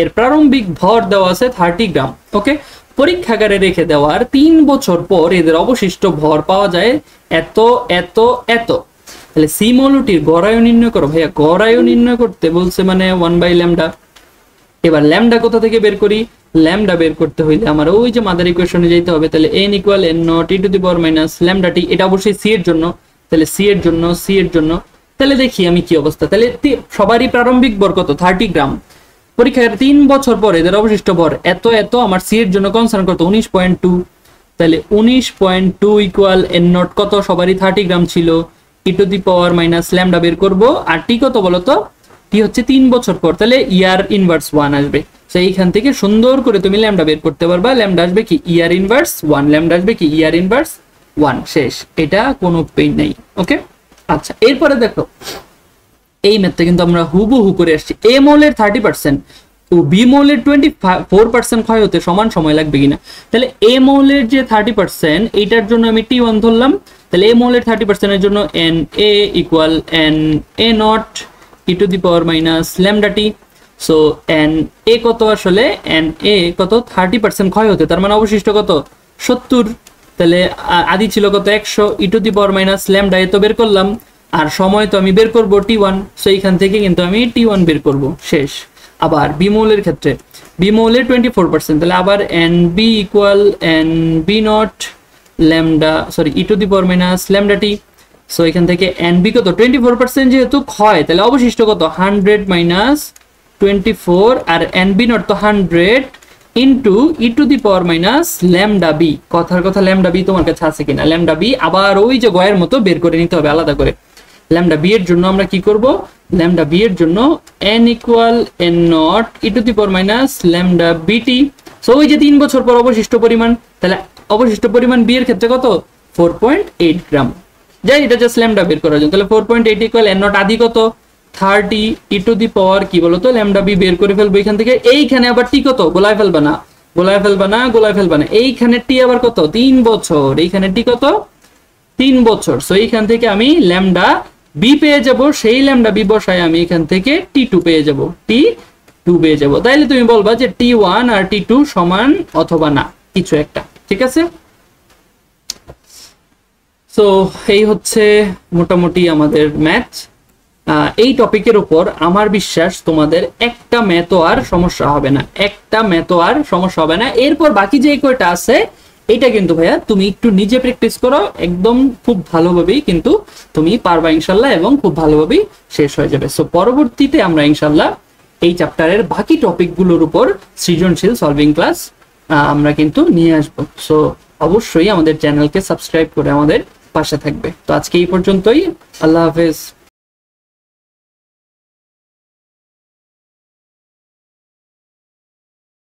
এর প্রারম্ভিক ভর দেওয়া আছে 30 গ্রাম, ওকে? পরীক্ষাগারে রেখে দেওয়ার 3 বছর পর এদের অবশিষ্ট ভর পাওয়া যায় এত এত এত। তাহলে সি মৌলটির গড়ায়ু নির্ণয় করো। ভাইয়া গড়ায়ু নির্ণয় করতে বলছে মানে 1/ল্যামডা। এবার ল্যামডা কোথা থেকে বের করি, ল্যামডা বের করতে হইলে আমার ওই যে মাদার ইকুয়েশনে যেতে হবে, তাহলে n equal n not e to the power minus lambda t, এটা অবশ্যই সি এর জন্য, তাহলে সি এর জন্য, সি এর জন্য, তাহলে দেখি আমি কি অবস্থা। তাহলে সবারই প্রারম্ভিক ভর কত 30 গ্রাম, পরীক্ষার 3 বছর পরে এদের অবশিষ্ট ভর এত এত, আমার সি এর জন্য কনসার্ন কত 19.2, তাহলে 19.2 ইকুয়াল n নট কত, সবারই 30 গ্রাম ছিল, e to the power minus lambda বের করব, আর টি কত বলতো, টি হচ্ছে 3 বছর পর, তাহলে ইয়ার ইনভার্স 1 আসবে। সো এইখান থেকে সুন্দর করে তুমি ল্যামডা বের করতে পারবা, ল্যামডা আসবে কি ইয়ার ইনভার্স 1, ল্যামডা আসবে কি ইয়ার ইনভার্স 1, শেষ, এটা কোনো পেইন নাই, ওকে? আচ্ছা, এরপরে দেখো এই ম্যাথটা কিন্তু আমরা হুবহু করে আসছি। এ মৌলের 30% ও বি মৌলের 24% ক্ষয় হতে সমান সময় লাগবে কিনা। তাহলে এ মৌলের যে 30%, এইটার জন্য আমি T1 ধরলাম, তাহলে এ মৌলের 30% এর জন্য NA equal NA not e to the power minus lambda T. So NA কত, আসলে NA কত 30% ক্ষয় হতে, তার মানে অবশিষ্ট কত 70, তাহলে আদি ছিল কত 100, e to the power minus lambda, এ তো বের করলাম, আর সময় তো আমি বের করব T1, সো এইখান থেকে কিন্তু আমি T1 বের করব, শেষ। আবার বি মৌলের ক্ষেত্রে, বি মৌলের 24%, তাহলে আবার NB equal NB not lambda, sorry E to the power minus lambda T. So এখান থেকে NB কত 24% যেহেতু ক্ষয়, তাহলে অবশিষ্ট কত 100 মাইনাস 24, আর NB নট তো 100 into E to the power minus lambda B. কথার কথা ল্যামডা বি তোমার কাছে আছে কিনা, ল্যামডা বি আবার ওই যে গয়ের মতো বের করে নিতে হবে আলাদা করে। ল্যামডা বি এর জন্য আমরা কি করব, ল্যামডা বি এর জন্য n equal n not e to the power minus lambda বিটি। সো ওই যে 3 বছর পর অবশিষ্ট পরিমাণ, তাহলে অবশিষ্ট পরিমাণ বি এর ক্ষেত্রে কত 4.8 গ্রাম, যাই এটা জাস্ট ল্যামডা বের করার জন্য। তাহলে 4.8 ইকুয়াল n নট আদি কত 30 ই টু দি পাওয়ার কি বলতো ল্যামডা বি বের করে ফেলবো এখান থেকে। এইখানে আবার টি কত, গোলায় ফেলবা না, গোলায় ফেলবা না, গোলায় ফেলবা না, এইখানে টি আবার কত 3 বছর, এইখানে টি কত 3 বছর। সো এইখান থেকে আমি ল্যামডা বি পেয়ে যাব, সেই ল্যামডা বি বসায় আমি এখান থেকে T2 পেয়ে যাব, T2 পেয়ে যাব। তাইলে তুমি বলবা যে T1 আর T2 সমান অথবা না, কিছু একটা, ঠিক আছে? সো এই হচ্ছে মোটামুটি আমাদের ম্যাথ। এই টপিকের উপর আমার বিশ্বাস তোমাদের একটা ম্যাথও আর সমস্যা হবে না, একটা ম্যাথও আর সমস্যা হবে না। এরপর বাকি যে কয়টা আছে এটা কিন্তু ভাইয়া তুমি একটু নিজে প্র্যাকটিস করো, একদম খুব ভালোভাবেই কিন্তু তুমি পারবা ইনশাল্লাহ, এবং খুব ভালোভাবেই শেষ হয়ে যাবে। সো পরবর্তীতে আমরা ইনশাল্লাহ এই চ্যাপ্টারের বাকি টপিকগুলোর উপর সৃজনশীল সলভিং ক্লাস আমরা কিন্তু নিয়ে আসবো। সো অবশ্যই আমাদের চ্যানেলকে সাবস্ক্রাইব করে আমাদের পাশে থাকবে। তো আজকে এই পর্যন্তই, আল্লাহ হাফেজ।